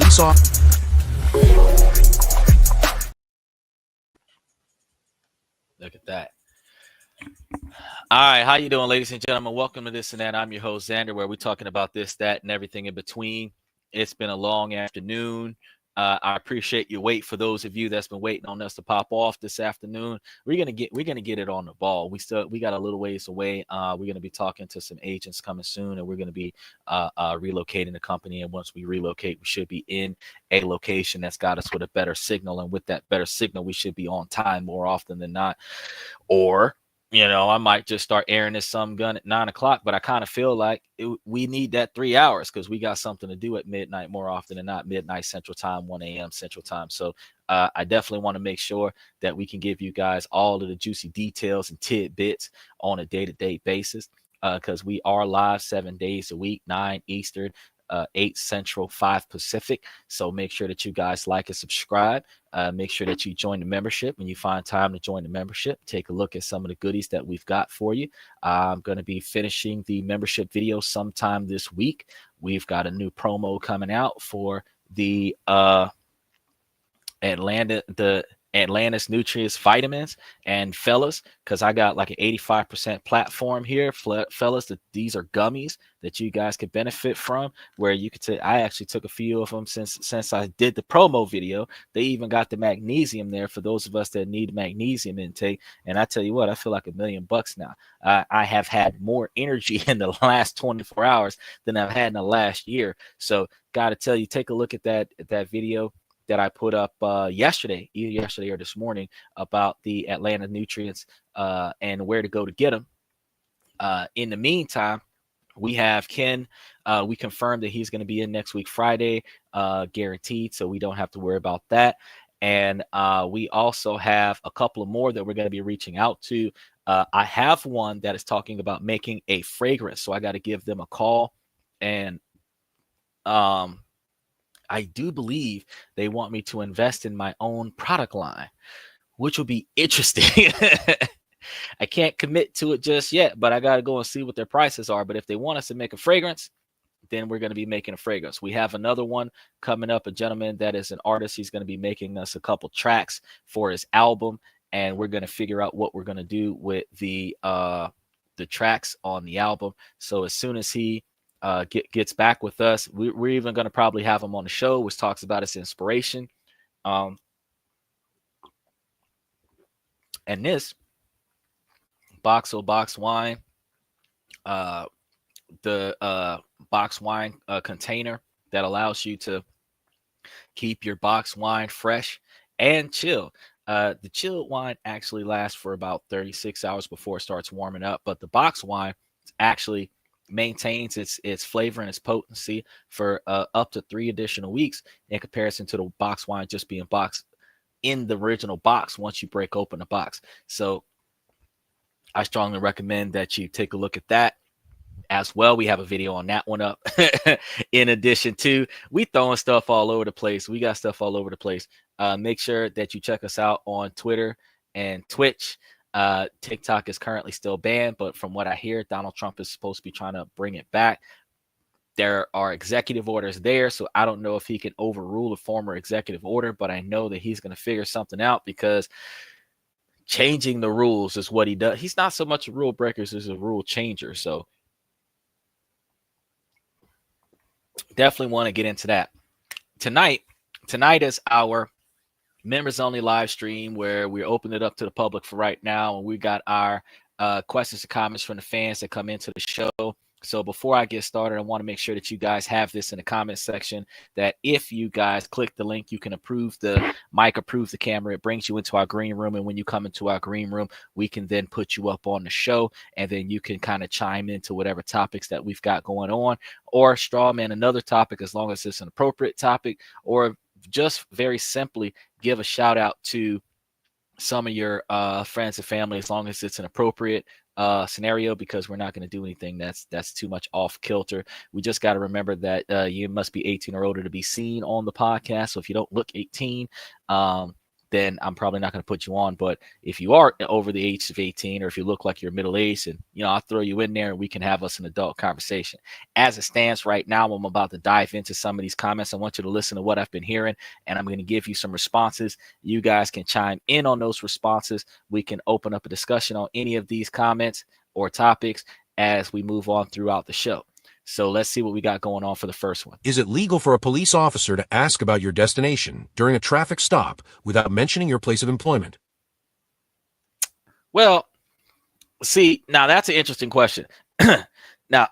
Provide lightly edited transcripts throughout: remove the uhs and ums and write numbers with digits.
police officer. Look at that. All right, how you doing, ladies and gentlemen? Welcome to This and That. I'm your host, Xander, where we're talking about this, that, and everything in between. It's been a long afternoon. I appreciate your wait. For those of you that's been waiting on us to pop off this afternoon, we're gonna get it on the ball. We got a little ways away. We're gonna be talking to some agents coming soon, and we're gonna be relocating the company. And once we relocate, we should be in a location that's got us with a better signal. And with that better signal, we should be on time more often than not. Or I might just start airing this some gun at 9 o'clock, but I kind of feel like we need that 3 hours because we got something to do at midnight more often than not, midnight Central Time, 1 a.m. Central Time. So I definitely want to make sure that we can give you guys all of the juicy details and tidbits on a day-to-day basis because we are live 7 days a week, 9 Eastern, 8 Central, 5 Pacific. So make sure that you guys like and subscribe. Make sure that you join the membership. When you find time to join the membership, take a look at some of the goodies that we've got for you. I'm going to be finishing the membership video sometime this week. We've got a new promo coming out for the Atlantis Nutrients Vitamins. And fellas, because I got like an 85% platform here, fellas, that these are gummies that you guys could benefit from, where you could take. I actually took a few of them since I did the promo video. They even got the magnesium there for those of us that need magnesium intake. And I tell you what, I feel like $1,000,000 now. I have had more energy in the last 24 hours than I've had in the last year. So got to tell you, take a look at that video that I put up either yesterday or this morning about the Atlanta Nutrients and where to go to get them. In the meantime, we have Ken. We confirmed that he's going to be in next week, Friday, guaranteed. So we don't have to worry about that. And we also have a couple of more that we're going to be reaching out to. I have one that is talking about making a fragrance. So I got to give them a call. And I do believe they want me to invest in my own product line, which will be interesting. I can't commit to it just yet, but I got to go and see what their prices are. But if they want us to make a fragrance, then we're going to be making a fragrance. We have another one coming up, a gentleman that is an artist. He's going to be making us a couple tracks for his album, and we're going to figure out what we're going to do with the tracks on the album. So as soon as he gets back with us, we're even going to probably have him on the show, which talks about his inspiration. And this box wine, the box wine container that allows you to keep your box wine fresh and chill. The chilled wine actually lasts for about 36 hours before it starts warming up, but the box wine actually maintains its flavor and its potency for up to 3 additional weeks in comparison to the box wine just being boxed in the original box once you break open the box. So I strongly recommend that you take a look at that as well. We have a video on that one up. In addition to, we throwing stuff all over the place. We got stuff all over the place. Make sure that you check us out on Twitter and Twitch. TikTok is currently still banned, but from what I hear, Donald Trump is supposed to be trying to bring it back. There are executive orders there, so I don't know if he can overrule a former executive order, but I know that he's going to figure something out because changing the rules is what he does. He's not so much a rule breaker as a rule changer. So definitely want to get into that. Tonight is our members only live stream where we open it up to the public for right now, and we got our questions and comments from the fans that come into the show. So before I get started, I want to make sure that you guys have this in the comment section, that if you guys click the link, you can approve the mic, approve the camera. It brings you into our green room, and when you come into our green room, we can then put you up on the show, and then you can kind of chime into whatever topics that we've got going on, or straw man another topic as long as it's an appropriate topic, or just very simply give a shout out to some of your friends and family as long as it's an appropriate scenario, because we're not going to do anything that's too much off kilter. We just got to remember that you must be 18 or older to be seen on the podcast. So if you don't look 18, then I'm probably not going to put you on. But if you are over the age of 18, or if you look like you're middle-aged, and I'll throw you in there and we can have us an adult conversation. As it stands right now, I'm about to dive into some of these comments. I want you to listen to what I've been hearing, and I'm going to give you some responses. You guys can chime in on those responses. We can open up a discussion on any of these comments or topics as we move on throughout the show. So let's see what we got going on for the first one. Is it legal for a police officer to ask about your destination during a traffic stop without mentioning your place of employment? Well, see, now that's an interesting question. Now,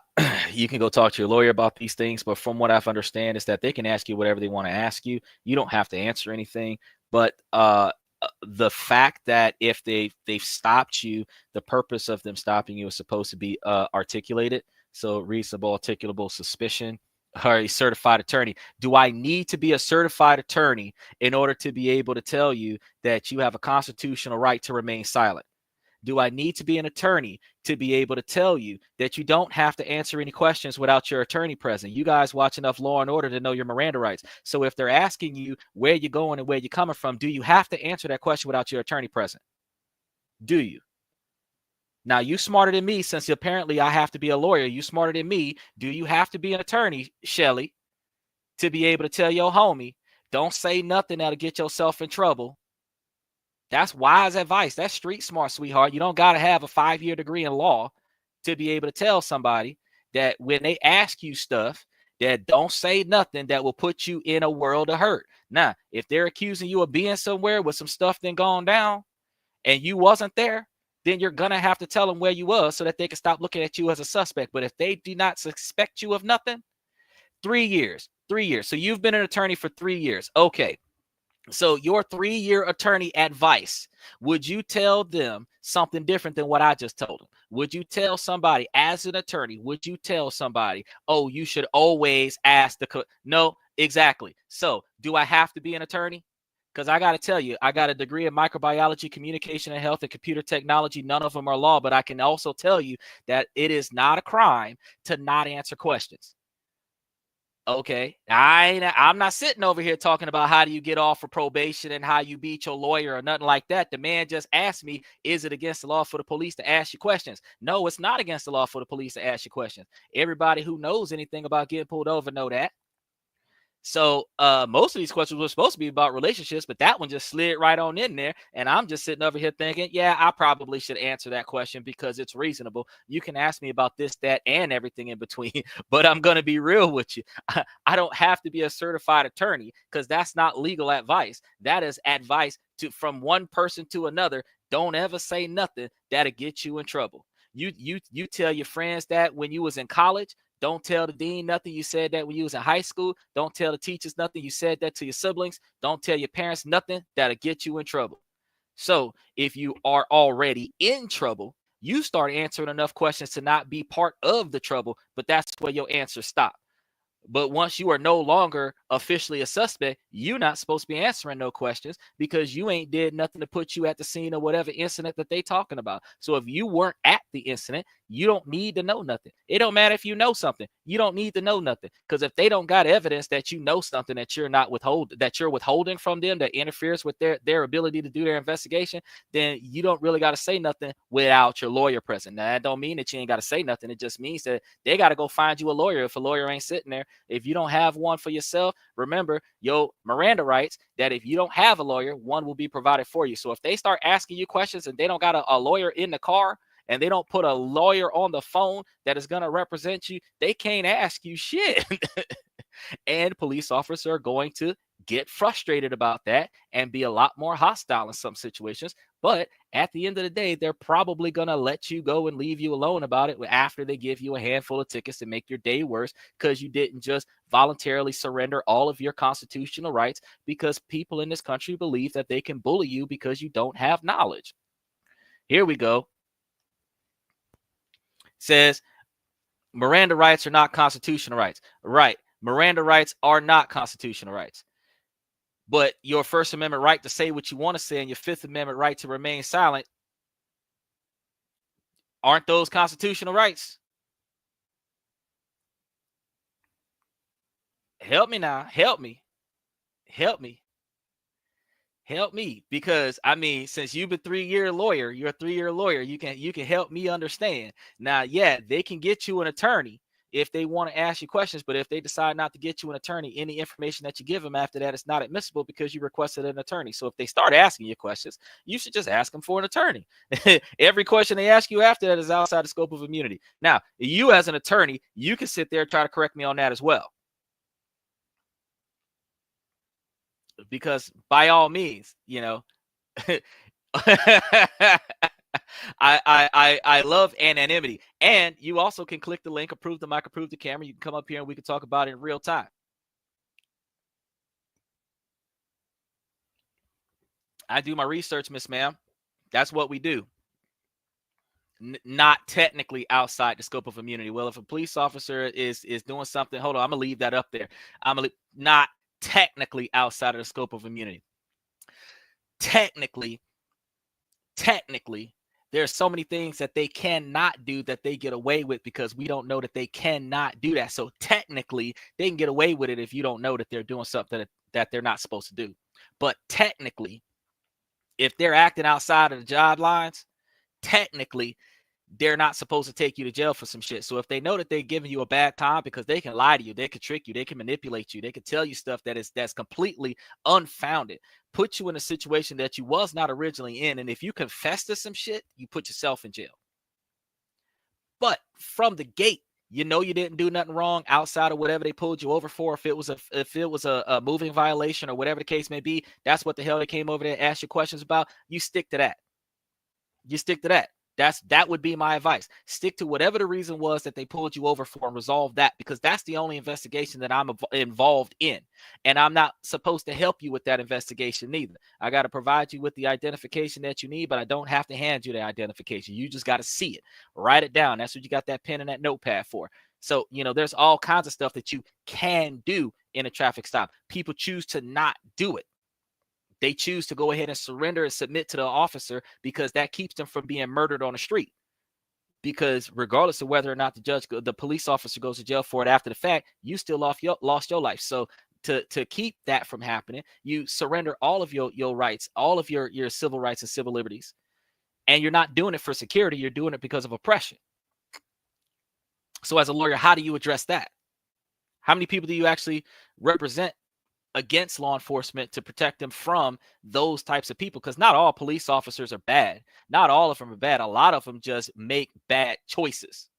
you can go talk to your lawyer about these things, but from what I've understand is that they can ask you whatever they want to ask you. You don't have to answer anything. But the fact that if they've stopped you, the purpose of them stopping you is supposed to be articulated. So reasonable, articulable suspicion, or a certified attorney. Do I need to be a certified attorney in order to be able to tell you that you have a constitutional right to remain silent? Do I need to be an attorney to be able to tell you that you don't have to answer any questions without your attorney present? You guys watch enough Law and Order to know your Miranda rights. So if they're asking you where you're going and where you're coming from, do you have to answer that question without your attorney present? Do you? Now, you smarter than me, since apparently I have to be a lawyer. You smarter than me. Do you have to be an attorney, Shelly, to be able to tell your homie, don't say nothing that'll get yourself in trouble? That's wise advice. That's street smart, sweetheart. You don't got to have a 5-year degree in law to be able to tell somebody that when they ask you stuff, that don't say nothing that will put you in a world of hurt. Now, if they're accusing you of being somewhere with some stuff then gone down and you wasn't there, then you're going to have to tell them where you was so that they can stop looking at you as a suspect. But if they do not suspect you of nothing, 3 years, 3 years. So you've been an attorney for 3 years. Okay. So your 3-year attorney advice, would you tell them something different than what I just told them? Would you tell somebody as an attorney, would you tell somebody, oh, you should always ask no, exactly. So do I have to be an attorney? Because I got to tell you, I got a degree in microbiology, communication and health, and computer technology. None of them are law, but I can also tell you that it is not a crime to not answer questions. Okay, I'm not sitting over here talking about how do you get off for probation and how you beat your lawyer or nothing like that. The man just asked me, is it against the law for the police to ask you questions? No, it's not against the law for the police to ask you questions. Everybody who knows anything about getting pulled over know that. So most of these questions were supposed to be about relationships, but that one just slid right on in there. And I'm just sitting over here thinking, yeah, I probably should answer that question because it's reasonable. You can ask me about this, that, and everything in between, but I'm going to be real with you. I don't have to be a certified attorney because that's not legal advice. That is advice from one person to another. Don't ever say nothing that'll get you in trouble. You tell your friends that when you was in college. Don't tell the dean nothing. You said that when you was in high school. Don't tell the teachers nothing. You said that to your siblings. Don't tell your parents nothing. That'll get you in trouble. So if you are already in trouble, you start answering enough questions to not be part of the trouble, but that's where your answers stop. But once you are no longer officially a suspect, you're not supposed to be answering no questions because you ain't did nothing to put you at the scene of whatever incident that they talking about. So if you weren't at the incident, you don't need to know nothing. It don't matter if you know something. You don't need to know nothing because if they don't got evidence that you know something that you're not withholding from them that interferes with their ability to do their investigation, then you don't really got to say nothing without your lawyer present. Now, that don't mean that you ain't got to say nothing. It just means that they got to go find you a lawyer if a lawyer ain't sitting there. If you don't have one for yourself, remember your Miranda rights that if you don't have a lawyer, one will be provided for you. So if they start asking you questions and they don't got a lawyer in the car and they don't put a lawyer on the phone that is going to represent you, they can't ask you shit. And police officers are going to get frustrated about that and be a lot more hostile in some situations. But at the end of the day, they're probably going to let you go and leave you alone about it after they give you a handful of tickets to make your day worse because you didn't just voluntarily surrender all of your constitutional rights because people in this country believe that they can bully you because you don't have knowledge. Here we go. It says Miranda rights are not constitutional rights. Right. Miranda rights are not constitutional rights. But your First Amendment right to say what you want to say and your Fifth Amendment right to remain silent, aren't those constitutional rights? Help me now. Help me. Help me. Help me, because I mean, since you've been 3-year lawyer, you're a 3-year lawyer. You can help me understand. Now, yeah, they can get you an attorney if they want to ask you questions, but if they decide not to get you an attorney, any information that you give them after that is not admissible because you requested an attorney. So if they start asking you questions, you should just ask them for an attorney. Every question they ask you after that is outside the scope of immunity. Now, you as an attorney, you can sit there and try to correct me on that as well. Because by all means, you know, I love anonymity. And you also can click the link, approve the mic, approve the camera. You can come up here and we can talk about it in real time. I do my research, Miss Ma'am. That's what we do. Not technically outside the scope of immunity. Well, if a police officer is doing something, hold on, I'm gonna leave that up there. Not technically outside of the scope of immunity. Technically, there's so many things that they cannot do that they get away with because we don't know that they cannot do that. So technically, they can get away with it if you don't know that they're doing something that they're not supposed to do. But technically, if they're acting outside of the job lines, technically, they're not supposed to take you to jail for some shit. So if they know that they're giving you a bad time, because they can lie to you, they can trick you, they can manipulate you, they can tell you stuff that's completely unfounded, put you in a situation that you was not originally in. And if you confess to some shit, you put yourself in jail. But from the gate, you know you didn't do nothing wrong outside of whatever they pulled you over for. If it was a moving violation or whatever the case may be, that's what the hell they came over there and asked you questions about. You stick to that. You stick to that. That would be my advice. Stick to whatever the reason was that they pulled you over for and resolve that, because that's the only investigation that I'm involved in. And I'm not supposed to help you with that investigation neither. I got to provide you with the identification that you need, but I don't have to hand you the identification. You just got to see it. Write it down. That's what you got that pen and that notepad for. So, you know, there's all kinds of stuff that you can do in a traffic stop. People choose to not do it. They choose to go ahead and surrender and submit to the officer because that keeps them from being murdered on the street. Because regardless of whether or not the police officer goes to jail for it after the fact, you still lost your life. So to keep that from happening, you surrender all of your rights, all of your civil rights and civil liberties. And you're not doing it for security. You're doing it because of oppression. So as a lawyer, how do you address that? How many people do you actually represent against law enforcement to protect them from those types of people? Because not all police officers are bad. Not all of them are bad. A lot of them just make bad choices.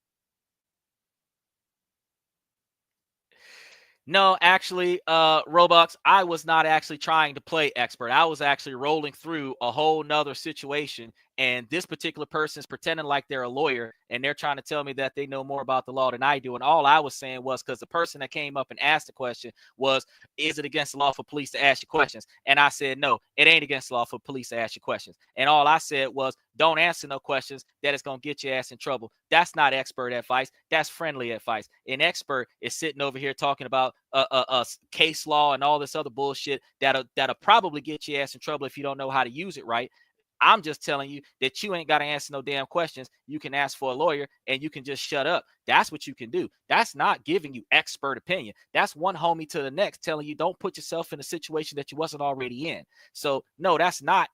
No, actually, Robux, I was not actually trying to play expert. I was actually rolling through a whole nother situation. And this particular person is pretending like they're a lawyer and they're trying to tell me that they know more about the law than I do. And all I was saying was, because the person that came up and asked the question was, is it against the law for police to ask you questions? And I said, no, it ain't against the law for police to ask you questions. And all I said was, don't answer no questions that is going to get your ass in trouble. That's not expert advice. That's friendly advice. An expert is sitting over here talking about case law and all this other bullshit that'll probably get your ass in trouble if you don't know how to use it right. I'm just telling you that you ain't got to answer no damn questions. You can ask for a lawyer and you can just shut up. That's what you can do. That's not giving you expert opinion. That's one homie to the next telling you don't put yourself in a situation that you wasn't already in. So no, that's not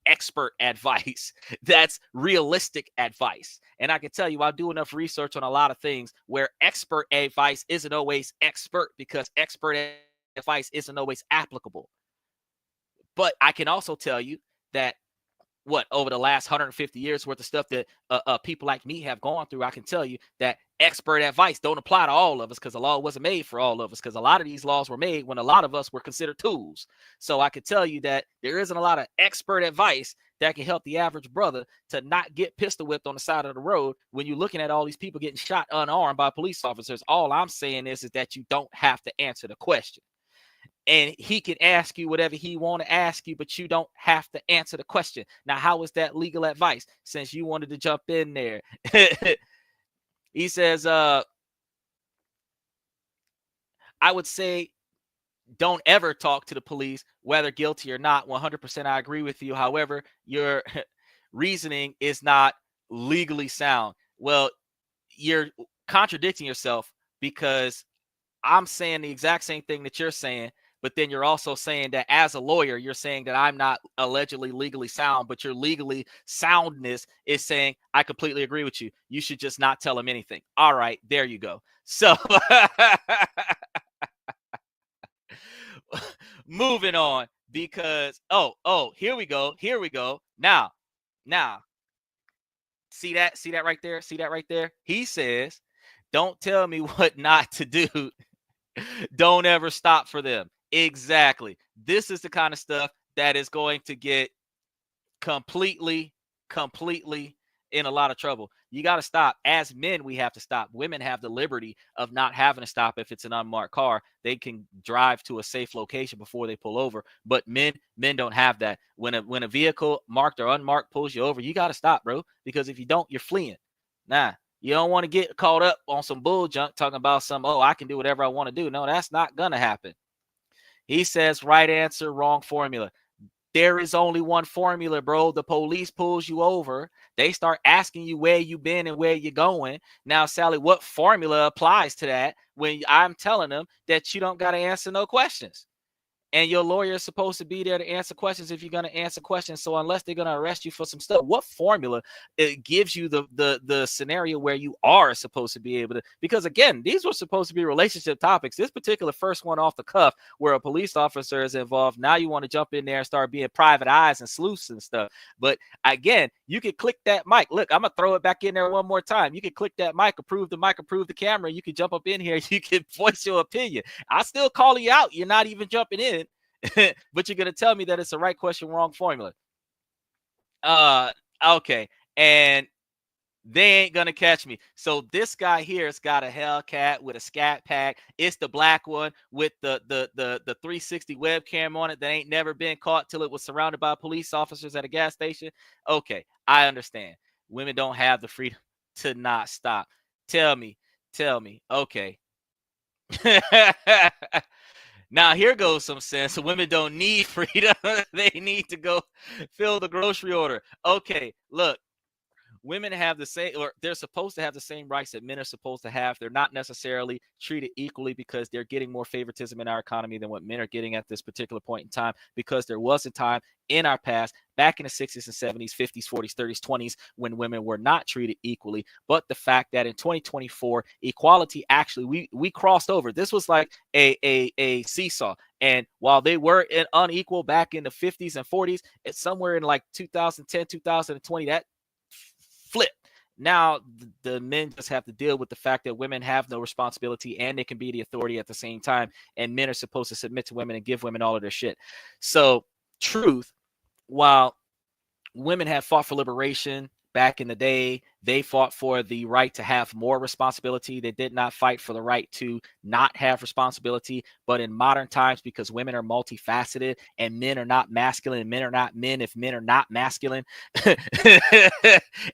expert advice. That's realistic advice. And I can tell you, I do enough research on a lot of things where expert advice isn't always expert, because expert advice isn't always applicable. But I can also tell you that over the last 150 years worth of stuff that people like me have gone through, I can tell you that expert advice don't apply to all of us, because the law wasn't made for all of us, because a lot of these laws were made when a lot of us were considered tools. So I can tell you that there isn't a lot of expert advice that can help the average brother to not get pistol whipped on the side of the road when you're looking at all these people getting shot unarmed by police officers. All I'm saying is that you don't have to answer the question. And he can ask you whatever he want to ask you, but you don't have to answer the question. Now, how is that legal advice, since you wanted to jump in there? He says, I would say don't ever talk to the police, whether guilty or not. 100% I agree with you. However, your reasoning is not legally sound. Well, you're contradicting yourself, because I'm saying the exact same thing that you're saying, But then you're also saying that as a lawyer, you're saying that I'm not allegedly legally sound, but your legally soundness is saying, I completely agree with you. You should just not tell him anything. All right, there you go. So moving on, because here we go. Now, see that right there? He says, don't tell me what not to do. Don't ever stop for them. Exactly. This is the kind of stuff that is going to get completely in a lot of trouble. You got to stop. As men, we have to stop. Women have the liberty of not having to stop if it's an unmarked car. They can drive to a safe location before they pull over. But men don't have that. When a vehicle marked or unmarked pulls you over, you got to stop, bro. Because if you don't, you're fleeing. Nah, you don't want to get caught up on some bull junk talking about I can do whatever I want to do. No, that's not going to happen. He says, right answer, wrong formula. There is only one formula, bro. The police pulls you over. They start asking you where you been and where you're going. Now, Sally, what formula applies to that when I'm telling them that you don't got to answer no questions? And your lawyer is supposed to be there to answer questions if you're going to answer questions. So unless they're going to arrest you for some stuff, what formula it gives you the scenario where you are supposed to be able to? Because again, these were supposed to be relationship topics. This particular first one off the cuff, where a police officer is involved. Now you want to jump in there and start being private eyes and sleuths and stuff. But again, you can click that mic. Look, I'm gonna throw it back in there one more time. You can click that mic, approve the camera. You can jump up in here. You can voice your opinion. I still call you out. You're not even jumping in. But you're gonna tell me that it's the right question, wrong formula. Okay, and they ain't gonna catch me. So this guy here has got a Hellcat with a scat pack. It's the black one with the 360 webcam on it that ain't never been caught till it was surrounded by police officers at a gas station. Okay, I understand. Women don't have the freedom to not stop. Tell me. Okay. Now, here goes some sense. Women don't need freedom. They need to go fill the grocery order. Okay, look, women have the same, or they're supposed to have the same rights that men are supposed to have. They're not necessarily treated equally because they're getting more favoritism in our economy than what men are getting at this particular point in time, because there was a time in our past, back in the 60s and 70s, 50s, 40s, 30s, 20s, when women were not treated equally. But the fact that in 2024, equality actually, we crossed over. This was like a seesaw. And while they were unequal back in the 50s and 40s, it's somewhere in like 2010, 2020, that flipped. Now the men just have to deal with the fact that women have no responsibility and they can be the authority at the same time. And men are supposed to submit to women and give women all of their shit. So truth, while women have fought for liberation back in the day, they fought for the right to have more responsibility. They did not fight for the right to not have responsibility. But in modern times, because women are multifaceted and men are not masculine, and men are not men if men are not masculine,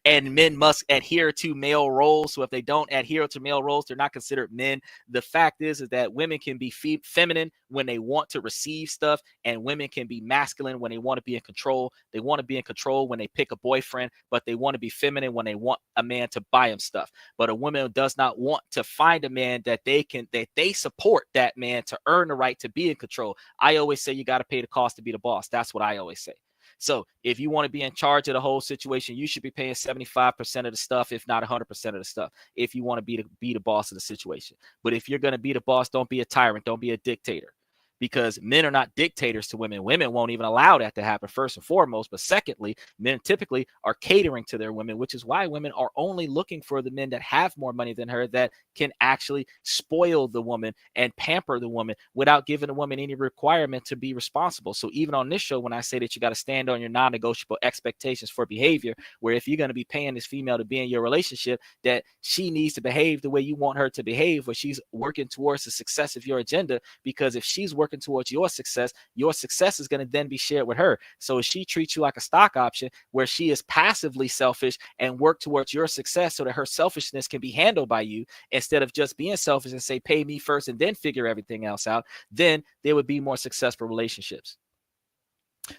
and men must adhere to male roles. So if they don't adhere to male roles, they're not considered men. The fact is that women can be feminine when they want to receive stuff, and women can be masculine when they want to be in control. They want to be in control when they pick a boyfriend, but they want to be feminine when they want a man to buy him stuff. But a woman does not want to find a man that they support that man to earn the right to be in control. I always say you got to pay the cost to be the boss. That's what I always say. So if you want to be in charge of the whole situation, you should be paying 75% of the stuff, if not 100% of the stuff, if you want to be the boss of the situation. But if you're going to be the boss, don't be a tyrant. Don't be a dictator. Because men are not dictators to women. Women won't even allow that to happen, first and foremost. But secondly, men typically are catering to their women, which is why women are only looking for the men that have more money than her, that can actually spoil the woman and pamper the woman without giving the woman any requirement to be responsible. So even on this show, when I say that you got to stand on your non-negotiable expectations for behavior, where if you're going to be paying this female to be in your relationship, that she needs to behave the way you want her to behave, where she's working towards the success of your agenda. Because if she's working towards your success is going to then be shared with her. So if she treats you like a stock option, where she is passively selfish and work towards your success so that her selfishness can be handled by you, instead of just being selfish and say, pay me first and then figure everything else out, then there would be more successful relationships.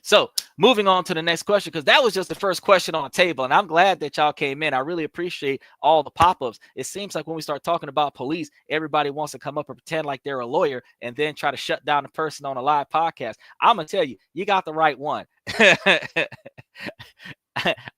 So moving on to the next question, because that was just the first question on the table. And I'm glad that y'all came in. I really appreciate all the pop-ups. It seems like when we start talking about police, everybody wants to come up and pretend like they're a lawyer and then try to shut down the person on a live podcast. I'm going to tell you, you got the right one.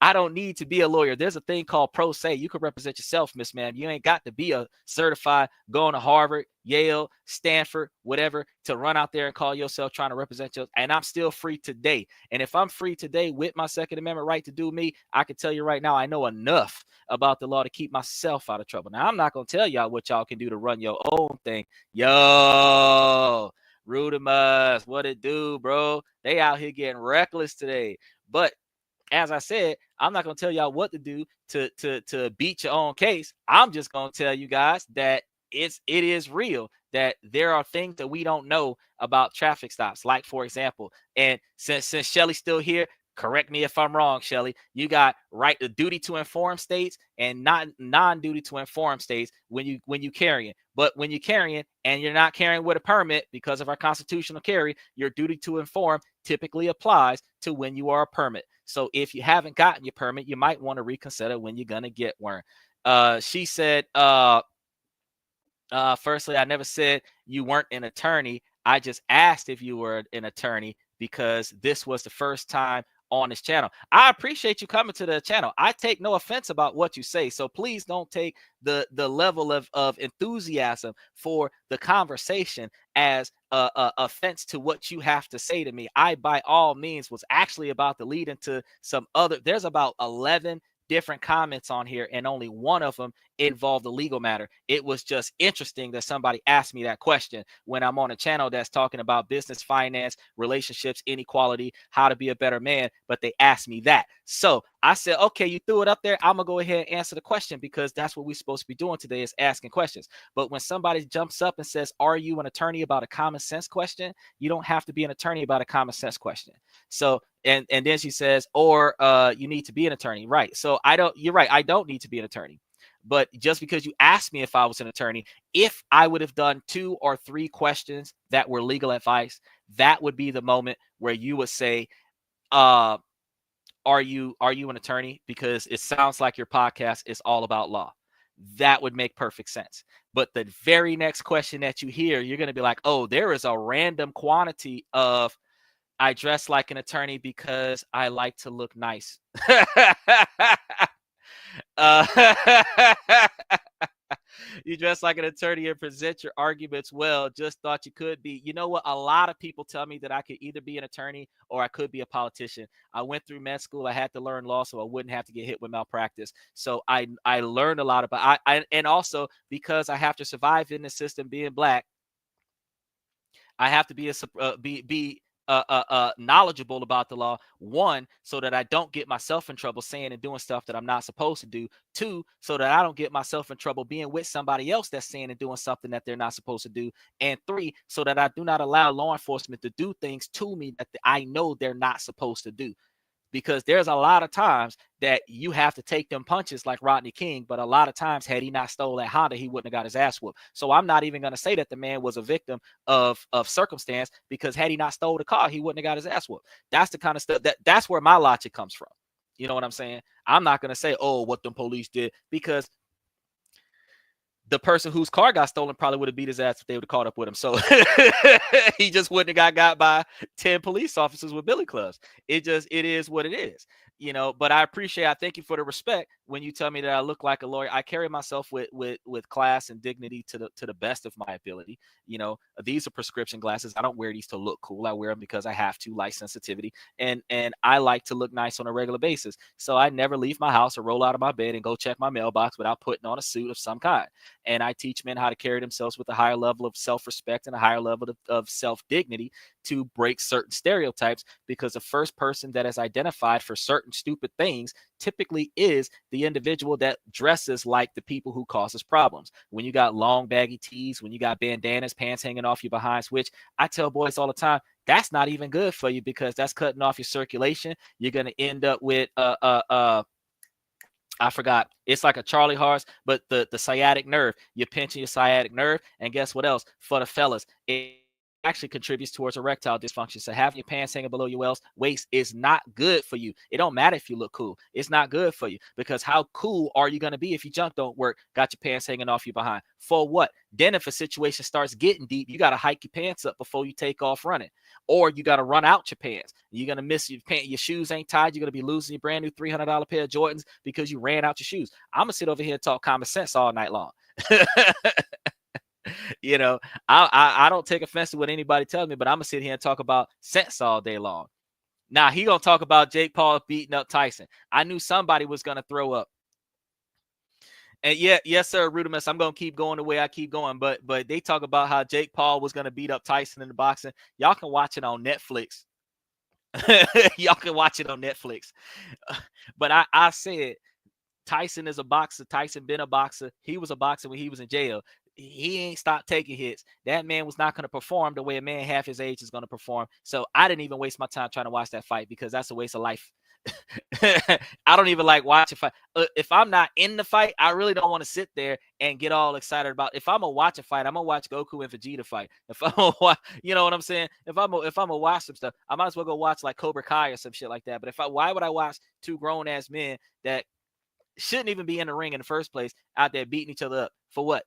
I don't need to be a lawyer. There's a thing called pro se. You can represent yourself, Miss Ma'am. You ain't got to be a certified, going to Harvard, Yale, Stanford, whatever, to run out there and call yourself trying to represent yourself. And I'm still free today. And if I'm free today with my Second Amendment right to do me, I can tell you right now, I know enough about the law to keep myself out of trouble. Now, I'm not going to tell y'all what y'all can do to run your own thing. Yo, Rudimus, what it do, bro? They out here getting reckless today. But as I said, I'm not going to tell y'all what to do to beat your own case. I'm just going to tell you guys that it is real, that there are things that we don't know about traffic stops. Like, for example, and since Shelly's still here, correct me if I'm wrong, Shelly, you got right the duty to inform states and not non-duty to inform states when you carrying. But when you're carrying and you're not carrying with a permit because of our constitutional carry, your duty to inform typically applies to when you are a permit. So if you haven't gotten your permit, you might want to reconsider when you're going to get one. She said, firstly, I never said you weren't an attorney. I just asked if you were an attorney because this was the first time on this channel. I appreciate you coming to the channel. I take no offense about what you say. So please don't take the level of enthusiasm for the conversation as offense to what you have to say to me. I, by all means, was actually about to lead into some other, there's about 11 different comments on here, and only one of them involved a legal matter. It was just interesting that somebody asked me that question when I'm on a channel that's talking about business, finance, relationships, inequality, how to be a better man, but they asked me that. So I said, okay, you threw it up there. I'm gonna go ahead and answer the question because that's what we're supposed to be doing today, is asking questions. But when somebody jumps up and says, are you an attorney, about a common sense question, you don't have to be an attorney about a common sense question. So and then she says, or you need to be an attorney, right? So you're right, I don't need to be an attorney. But just because you asked me if I was an attorney, if I would have done 2 or 3 questions that were legal advice, that would be the moment where you would say, are you an attorney? Because it sounds like your podcast is all about law. That would make perfect sense. But the very next question that you hear, you're going to be like, oh, there is a random quantity of, I dress like an attorney because I like to look nice. You dress like an attorney and present your arguments well. Just thought you could be. You know what? A lot of people tell me that I could either be an attorney or I could be a politician. I went through med school. I had to learn law so I wouldn't have to get hit with malpractice. So I learned a lot about I and also because I have to survive in the system being black, I have to be knowledgeable about the law. 1, so that I don't get myself in trouble saying and doing stuff that I'm not supposed to do. 2, so that I don't get myself in trouble being with somebody else that's saying and doing something that they're not supposed to do. And 3, so that I do not allow law enforcement to do things to me that I know they're not supposed to do. Because there's a lot of times that you have to take them punches like Rodney King, but a lot of times had he not stole that Honda, he wouldn't have got his ass whooped. So I'm not even going to say that the man was a victim of circumstance, because had he not stole the car, he wouldn't have got his ass whooped. That's the kind of stuff that's where my logic comes from. You know what I'm saying? I'm not going to say, oh, what the police did, because the person whose car got stolen probably would have beat his ass if they would have caught up with him. So he just wouldn't have got by 10 police officers with billy clubs. It is what it is, you know. But I thank you for the respect when you tell me that I look like a lawyer. I carry myself with class and dignity to the best of my ability. You know, these are prescription glasses. I don't wear these to look cool. I wear them because I have to, light sensitivity, and I like to look nice on a regular basis. So I never leave my house or roll out of my bed and go check my mailbox without putting on a suit of some kind. And I teach men how to carry themselves with a higher level of self-respect and a higher level of self-dignity to break certain stereotypes, because the first person that is identified for certain stupid things typically is the individual that dresses like the people who causes problems. When you got long baggy tees, when you got bandanas, pants hanging off your behind, which I tell boys all the time, that's not even good for you, because that's cutting off your circulation. You're going to end up with I forgot. It's like a Charlie horse, but the sciatic nerve. You're pinching your sciatic nerve. And guess what else? For the fellas, actually contributes towards erectile dysfunction. So having your pants hanging below your waist is not good for you. It don't matter if you look cool. It's not good for you, because how cool are you going to be if your junk don't work, got your pants hanging off you behind? For what? Then if a situation starts getting deep, you got to hike your pants up before you take off running, or you got to run out your pants. You're going to miss your pants. Your shoes ain't tied. You're going to be losing your brand new $300 pair of Jordans because you ran out your shoes. I'm going to sit over here and talk common sense all night long. You know, I don't take offense to what anybody tells me, but I'm gonna sit here and talk about sense all day long. Now he gonna talk about Jake Paul beating up Tyson. I knew somebody was gonna throw up. And yeah, yes, sir, Rudimus. I'm gonna keep going the way I keep going, but they talk about how Jake Paul was gonna beat up Tyson in the boxing. Y'all can watch it on Netflix. Y'all can watch it on Netflix. But I said Tyson is a boxer. Tyson been a boxer. He was a boxer when he was in jail. He ain't stopped taking hits. That man was not going to perform the way a man half his age is going to perform. So I didn't even waste my time trying to watch that fight, because that's a waste of life. I don't even like watching fight. If I'm not in the fight, I really don't want to sit there and get all excited about. If I'm gonna watch a fight, I'm gonna watch Goku and Vegeta fight. If I'm gonna watch, you know what I'm saying? If I'm gonna watch some stuff, I might as well go watch like Cobra Kai or some shit like that. But why would I watch two grown ass men that shouldn't even be in the ring in the first place out there beating each other up for what?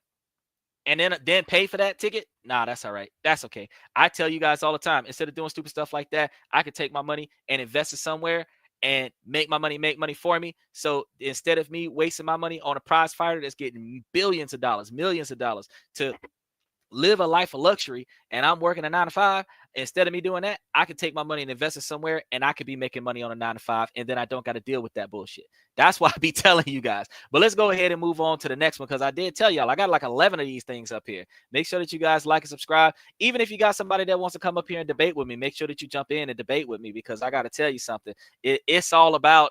And then pay for that ticket? Nah, that's all right. That's okay. I tell you guys all the time, instead of doing stupid stuff like that, I could take my money and invest it somewhere and make money for me. So instead of me wasting my money on a prize fighter that's getting billions of dollars, millions of dollars to live a life of luxury, and I'm working a 9 to 5, instead of me doing that, I could take my money and invest it somewhere, and I could be making money on a 9 to 5, and then I don't got to deal with that bullshit. That's why I be telling you guys. But let's go ahead and move on to the next one, because I did tell y'all I got like 11 of these things up here. Make sure that you guys like and subscribe. Even if you got somebody that wants to come up here and debate with me, make sure that you jump in and debate with me, because I got to tell you something. It's all about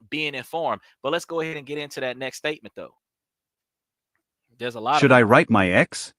being informed. But let's go ahead and get into that next statement, though. There's a lot. Should I write my ex?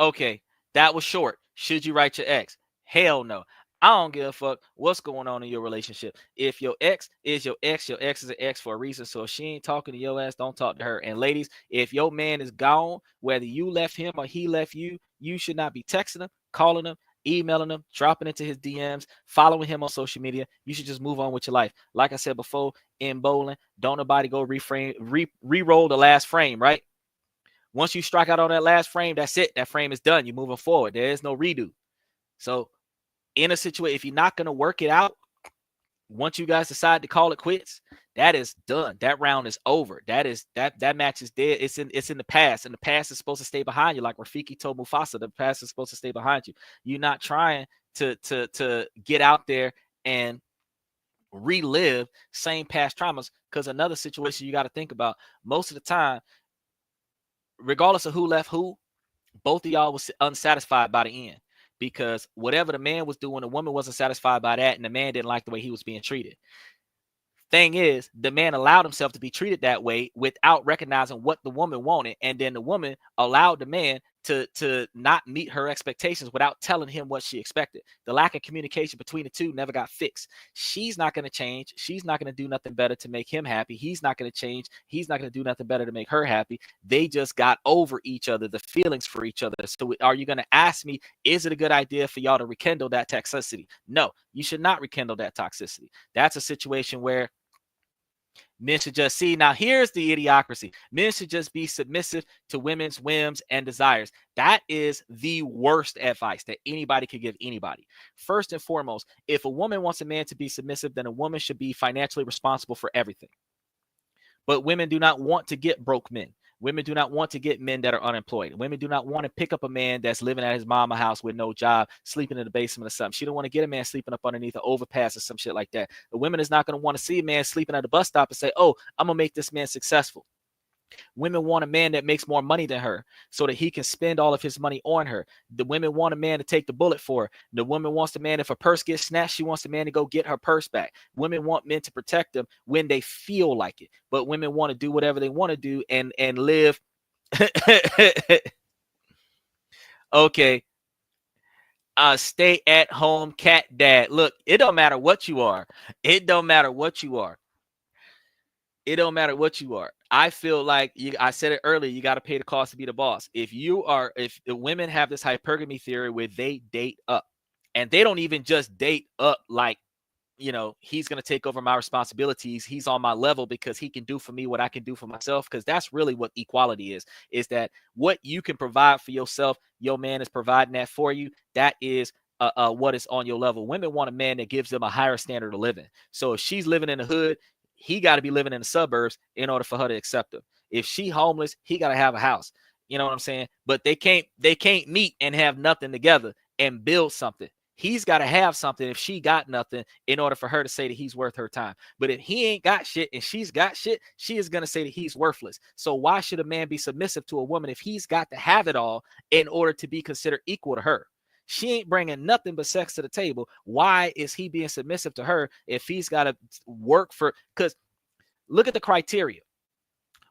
Okay, that was short. Should you write your ex? Hell no. I don't give a fuck what's going on in your relationship. If your ex is your ex is an ex for a reason. So if she ain't talking to your ass, don't talk to her. And ladies, if your man is gone, whether you left him or he left you, you should not be texting him, calling him, emailing him, dropping into his DMs, following him on social media. You should just move on with your life. Like I said before, in bowling, don't nobody go re-roll the last frame, right? Once you strike out on that last frame, that's it. That frame is done. You're moving forward. There is no redo. So in a situation, if you're not going to work it out, once you guys decide to call it quits, that is done. That round is over. That match is dead. It's in the past, and the past is supposed to stay behind you. Like Rafiki told Mufasa, the past is supposed to stay behind you. You're not trying to get out there and relive same past traumas, because another situation you got to think about. Most of the time, regardless of who left who, both of y'all was unsatisfied by the end, because whatever the man was doing, the woman wasn't satisfied by that, and the man didn't like the way he was being treated. Thing is, the man allowed himself to be treated that way without recognizing what the woman wanted, and then the woman allowed the man to not meet her expectations without telling him what she expected. The lack of communication between the two never got fixed. She's not going to change. She's not going to do nothing better to make him happy. He's not going to change. He's not going to do nothing better to make her happy. They just got over each other, the feelings for each other. So are you going to ask me, is it a good idea for y'all to rekindle that toxicity? No, you should not rekindle that toxicity. That's a situation where men should just see. Now, here's the idiocracy. Men should just be submissive to women's whims and desires. That is the worst advice that anybody could give anybody. First and foremost, if a woman wants a man to be submissive, then a woman should be financially responsible for everything. But women do not want to get broke men. Women do not want to get men that are unemployed. Women do not want to pick up a man that's living at his mama's house with no job, sleeping in the basement or something. She don't want to get a man sleeping up underneath an overpass or some shit like that. The woman is not going to want to see a man sleeping at a bus stop and say, oh, I'm going to make this man successful. Women want a man that makes more money than her so that he can spend all of his money on her. The women want a man to take the bullet for her. The woman wants the man, if her purse gets snatched, she wants the man to go get her purse back. Women want men to protect them when they feel like it. But women want to do whatever they want to do and live. Okay. Stay at home cat dad. Look, it don't matter what you are. It don't matter what you are. It don't matter what you are. I feel like I said it earlier, you got to pay the cost to be the boss. If the women have this hypergamy theory where they date up, and they don't even just date up like, he's going to take over my responsibilities. He's on my level because he can do for me what I can do for myself. Because that's really what equality is that what you can provide for yourself, your man is providing that for you. That is what is on your level. Women want a man that gives them a higher standard of living. So if she's living in the hood, he got to be living in the suburbs in order for her to accept him. If she homeless, he got to have a house. You know what I'm saying? But they can't meet and have nothing together and build something. He's got to have something if she got nothing in order for her to say that he's worth her time. But if he ain't got shit and she's got shit, she is going to say that he's worthless. So why should a man be submissive to a woman if he's got to have it all in order to be considered equal to her? She ain't bringing nothing but sex to the table. Why is he being submissive to her if he's got to work for? Because look at the criteria.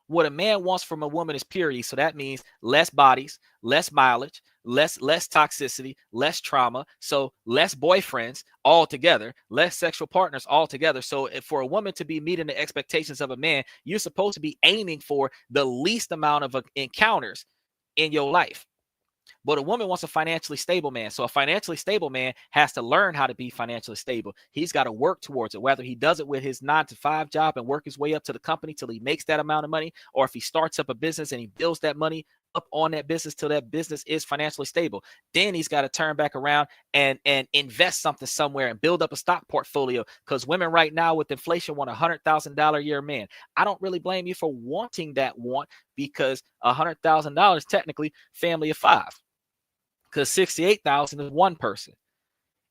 What a man wants from a woman is purity. So that means less bodies, less mileage, less toxicity, less trauma. So less boyfriends altogether, less sexual partners altogether. So for a woman to be meeting the expectations of a man, you're supposed to be aiming for the least amount of encounters in your life. But a woman wants a financially stable man. So a financially stable man has to learn how to be financially stable. He's got to work towards it, whether he does it with his 9-to-5 job and work his way up to the company till he makes that amount of money, or if he starts up a business and he builds that money up on that business till that business is financially stable. Then he's got to turn back around and invest something somewhere and build up a stock portfolio, because women right now with inflation want $100,000 a year man. I don't really blame you for wanting that want, because $100,000 technically family of 5, because 68,000 is one person.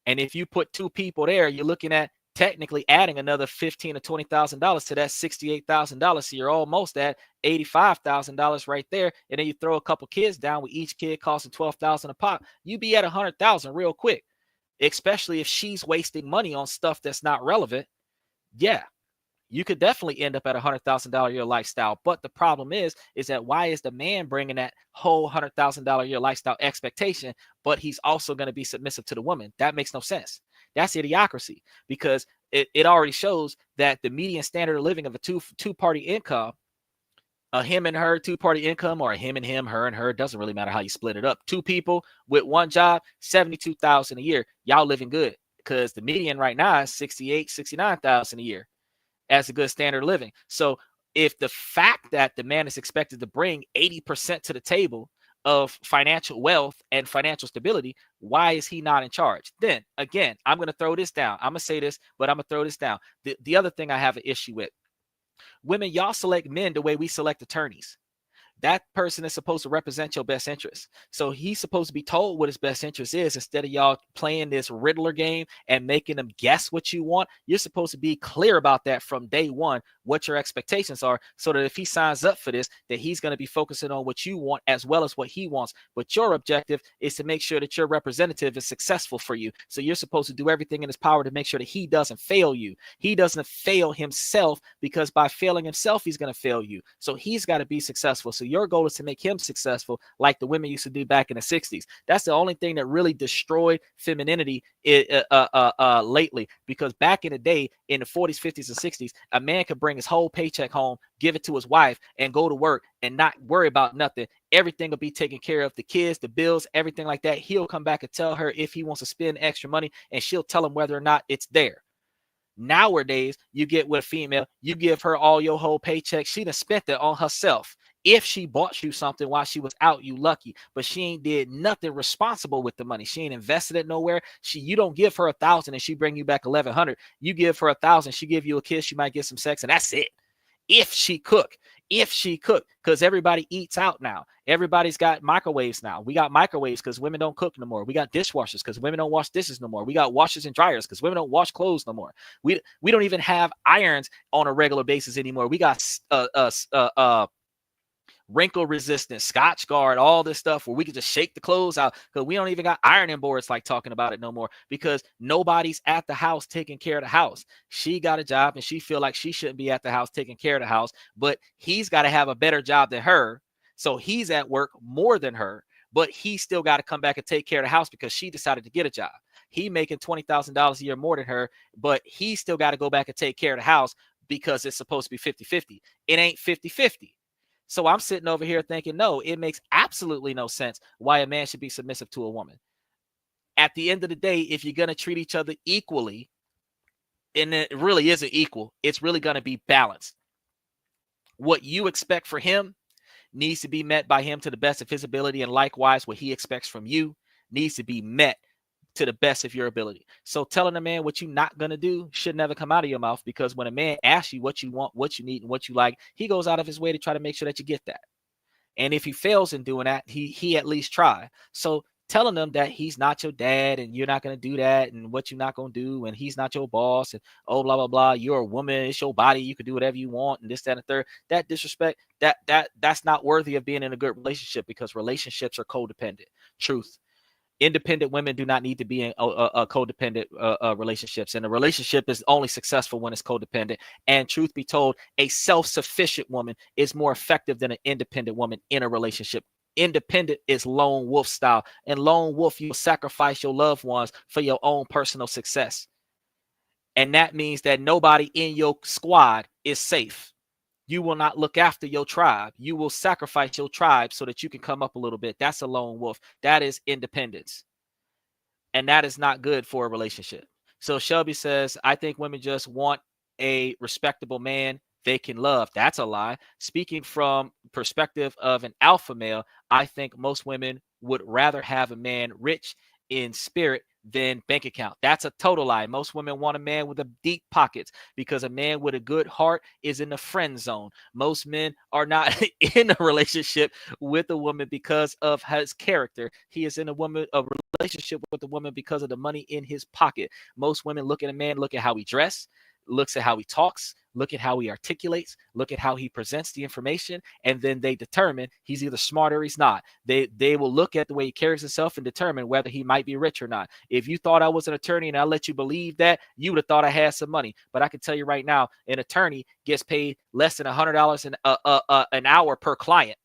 And if you put 2 people there, you're looking at technically adding another $15,000 to $20,000 to that $68,000. So you're almost at $85,000 right there. And then you throw a couple kids down with each kid costing $12,000 a pop. You be at $100,000 real quick, especially if she's wasting money on stuff that's not relevant. Yeah, you could definitely end up at $100,000 a year lifestyle. But the problem is that why is the man bringing that whole $100,000 a year lifestyle expectation, but he's also going to be submissive to the woman? That makes no sense. That's idiocracy, because it already shows that the median standard of living of a two-party income, a him and her two-party income, or a him and him, her and her, doesn't really matter how you split it up. 2 people with one job, $72,000 a year. Y'all living good, because the median right now is $69,000 a year as a good standard of living. So if the fact that the man is expected to bring 80% to the table of financial wealth and financial stability, why is he not in charge? Then again, I'm going to throw this down. I'm going to say this, but I'm going to throw this down. The other thing I have an issue with: women, y'all select men the way we select attorneys. That person is supposed to represent your best interest. So he's supposed to be told what his best interest is, instead of y'all playing this Riddler game and making them guess what you want. You're supposed to be clear about that from day one, what your expectations are, so that if he signs up for this, that he's going to be focusing on what you want as well as what he wants. But your objective is to make sure that your representative is successful for you. So you're supposed to do everything in his power to make sure that he doesn't fail you. He doesn't fail himself, because by failing himself, he's going to fail you. So he's got to be successful. So your goal is to make him successful, like the women used to do back in the 60s. That's the only thing that really destroyed femininity lately, because back in the day, in the 40s, 50s, and 60s, a man could bring his whole paycheck home, give it to his wife, and go to work and not worry about nothing. Everything will be taken care of, the kids, the bills, everything like that. He'll come back and tell her if he wants to spend extra money, and she'll tell him whether or not it's there. Nowadays, you get with a female, you give her all your whole paycheck, she done spent it on herself. If she bought you something while she was out, you lucky, but she ain't did nothing responsible with the money. She ain't invested it nowhere. You don't give her $1,000 and she bring you back $1,100. You give her $1,000, she give you a kiss, you might get some sex, and that's it. If she cook, because everybody eats out now. Everybody's got microwaves now. We got microwaves because women don't cook no more. We got dishwashers because women don't wash dishes no more. We got washers and dryers because women don't wash clothes no more. We don't even have irons on a regular basis anymore. We got wrinkle resistant, Scotch Guard, all this stuff where we can just shake the clothes out, because we don't even got ironing boards like talking about it no more, because nobody's at the house taking care of the house. She got a job and she feel like she shouldn't be at the house taking care of the house, but he's got to have a better job than her. So he's at work more than her, but he still got to come back and take care of the house because she decided to get a job. He making $20,000 a year more than her, but he still got to go back and take care of the house. because it's supposed to be 50-50. It ain't 50-50. So I'm sitting over here thinking, no, it makes absolutely no sense why a man should be submissive to a woman. At the end of the day, if you're going to treat each other equally, and it really isn't equal, it's really going to be balanced. What you expect for him needs to be met by him to the best of his ability, and likewise what he expects from you needs to be met to the best of your ability. So telling a man what you're not going to do should never come out of your mouth, because when a man asks you what you want, what you need, and what you like, he goes out of his way to try to make sure that you get that. And if he fails in doing that, he at least try. So telling them that he's not your dad and you're not going to do that and what you're not going to do and he's not your boss and oh blah blah blah, you're a woman, it's your body, you can do whatever you want and this, that, and the third, that disrespect, that's not worthy of being in a good relationship, because relationships are codependent. Truth. Independent women do not need to be in a codependent relationships, and a relationship is only successful when it's codependent. And truth be told, a self-sufficient woman is more effective than an independent woman in a relationship. Independent is lone wolf style, and lone wolf, you sacrifice your loved ones for your own personal success, and that means that nobody in your squad is safe. You will not look after your tribe. You will sacrifice your tribe so that you can come up a little bit. That's a lone wolf. That is independence. And that is not good for a relationship. So Shelby says, I think women just want a respectable man they can love. That's a lie. Speaking from perspective of an alpha male, I think most women would rather have a man rich in spirit than bank account. That's a total lie. Most women want a man with a deep pockets, because a man with a good heart is in the friend zone. Most men are not in a relationship with a woman because of his character. He is in a relationship with a woman because of the money in his pocket. Most women look at a man, look at how he dressed, looks at how he talks, look at how he articulates, look at how he presents the information, and then they determine he's either smart or he's not. They will look at the way he carries himself and determine whether he might be rich or not. If you thought I was an attorney and I let you believe that, you would have thought I had some money. But I can tell you right now, an attorney gets paid less than $100 an hour per client,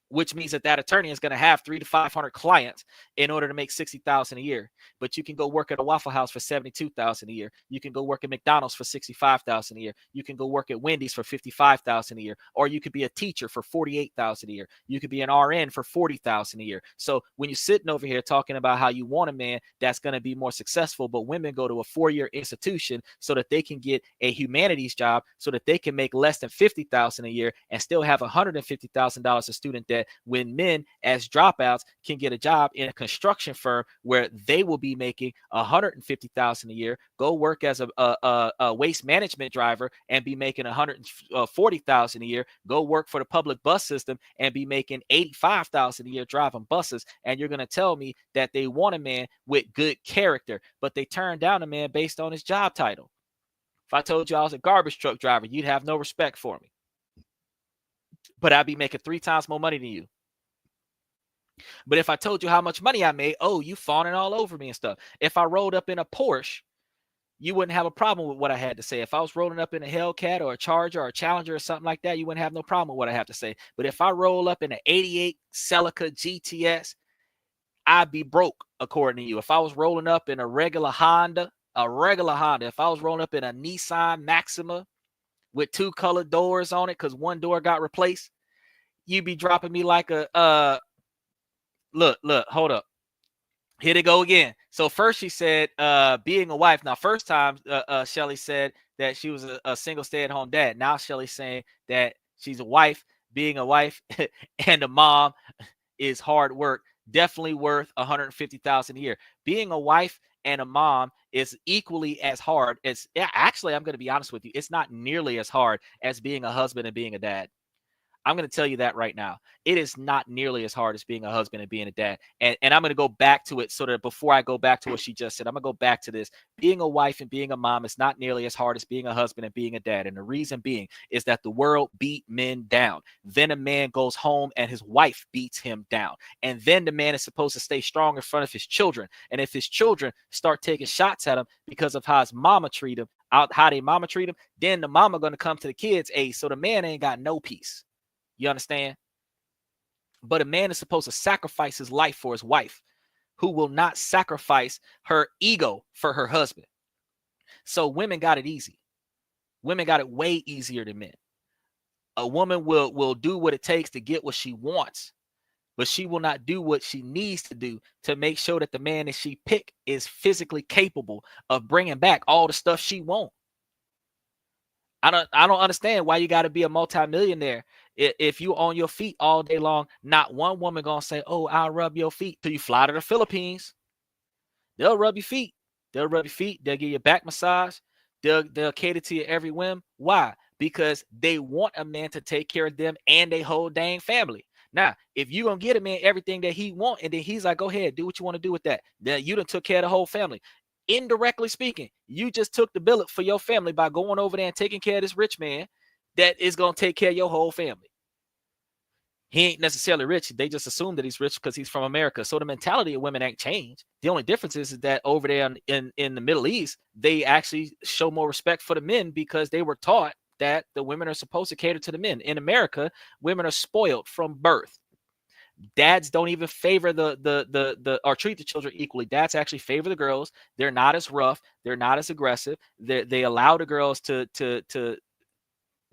which means that attorney is going to have 300 to 500 clients in order to make $60,000 a year. But you can go work at a Waffle House for $72,000 a year. You can go work at McDonald's for $65,000 a year. You can go work at Wendy's for $55,000 a year, or you could be a teacher for $48,000 a year. You could be an RN for $40,000 a year. So when you're sitting over here talking about how you want a man that's going to be more successful, but women go to a 4-year institution so that they can get a humanities job, so that they can make less than $50,000 a year and still have $150,000 a student debt, when men as dropouts can get a job in a construction firm where they will be making $150,000 a year, go work as a waste management driver and be making $140,000 a year, go work for the public bus system and be making $85,000 a year driving buses. And you're going to tell me that they want a man with good character, but they turn down a man based on his job title. If I told you I was a garbage truck driver, you'd have no respect for me, but I'd be making 3 times more money than you. But if I told you how much money I made, oh, you fawning all over me and stuff. If I rolled up in a Porsche, you wouldn't have a problem with what I had to say. If I was rolling up in a Hellcat or a Charger or a Challenger or something like that, you wouldn't have no problem with what I have to say. But if I roll up in an 88 Celica GTS, I'd be broke, according to you. If I was rolling up in a regular Honda, if I was rolling up in a Nissan Maxima with 2 colored doors on it because one door got replaced, you'd be dropping me like a look, hold up. Here they go again. So first she said being a wife. Now, first time Shelly said that she was a single stay-at-home dad. Now Shelly's saying that she's a wife, being a wife and a mom is hard work. Definitely worth $150,000 a year. Being a wife and a mom is equally as hard as, actually, I'm going to be honest with you, it's not nearly as hard as being a husband and being a dad. I'm going to tell you that right now. It is not nearly as hard as being a husband and being a dad. And I'm going to go back to it so that before I go back to what she just said, I'm going to go back to this. Being a wife and being a mom is not nearly as hard as being a husband and being a dad. And the reason being is that the world beat men down. Then a man goes home and his wife beats him down. And then the man is supposed to stay strong in front of his children. And if his children start taking shots at him because of how his mama treat him, how they mama treat him, then the mama going to come to the kids' aid. So the man ain't got no peace. You understand? But a man is supposed to sacrifice his life for his wife, who will not sacrifice her ego for her husband. So women got it easy. Women got it way easier than men. A woman will do what it takes to get what she wants, but she will not do what she needs to do to make sure that the man that she pick is physically capable of bringing back all the stuff she wants. I don't understand why you got to be a multimillionaire if you on your feet all day long. Not one woman gonna say, "Oh, I'll rub your feet," till you fly to the Philippines. They'll rub your feet. They'll rub your feet. They'll give you a back massage. They'll cater to your every whim. Why? Because they want a man to take care of them and they whole dang family. Now, if you gonna get a man everything that he want, and then he's like, "Go ahead, do what you want to do with that," then you done took care of the whole family. Indirectly speaking, you just took the billet for your family by going over there and taking care of this rich man that is gonna take care of your whole family. He ain't necessarily rich. They just assume that he's rich because he's from America. So the mentality of women ain't changed. The only difference is that over there in the Middle East, they actually show more respect for the men because they were taught that the women are supposed to cater to the men. In America, women are spoiled from birth. Dads don't even favor the or treat the children equally. Dads actually favor the girls. They're not as rough. They're not as aggressive. They allow the girls to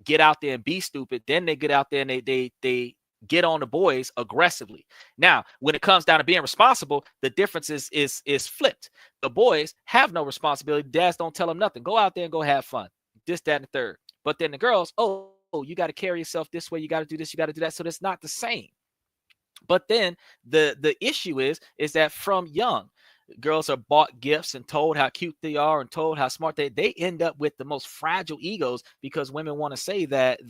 get out there and be stupid. Then they get out there and they get on the boys aggressively. Now, when it comes down to being responsible, the difference is flipped. The boys have no responsibility. Dads don't tell them nothing. Go out there and go have fun. This, that, and the third. But then the girls, oh, you got to carry yourself this way. You got to do this. You got to do that. So that's not the same. But then the issue is that from young, girls are bought gifts and told how cute they are and told how smart they end up with the most fragile egos because women want to say that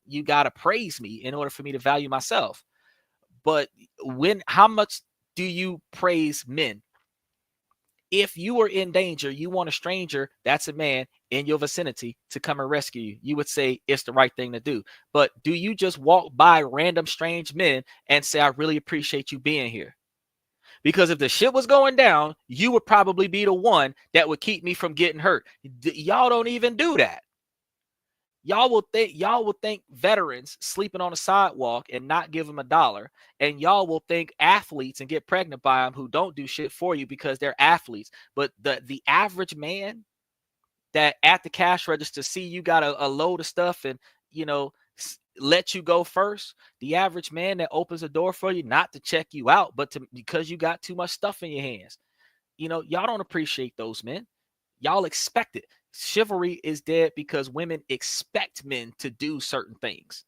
you got to praise me in order for me to value myself. But how much do you praise men? If you are in danger, you want a stranger, that's a man in your vicinity to come and rescue you. You would say it's the right thing to do. But do you just walk by random strange men and say, "I really appreciate you being here"? Because if the shit was going down, you would probably be the one that would keep me from getting hurt. Y'all don't even do that. Y'all will think veterans sleeping on the sidewalk and not give them $1, and y'all will think athletes and get pregnant by them who don't do shit for you because they're athletes. But the average man that at the cash register see you got a load of stuff and let you go first, the average man that opens a door for you not to check you out, but because you got too much stuff in your hands, y'all don't appreciate those men. Y'all expect it. Chivalry is dead because women expect men to do certain things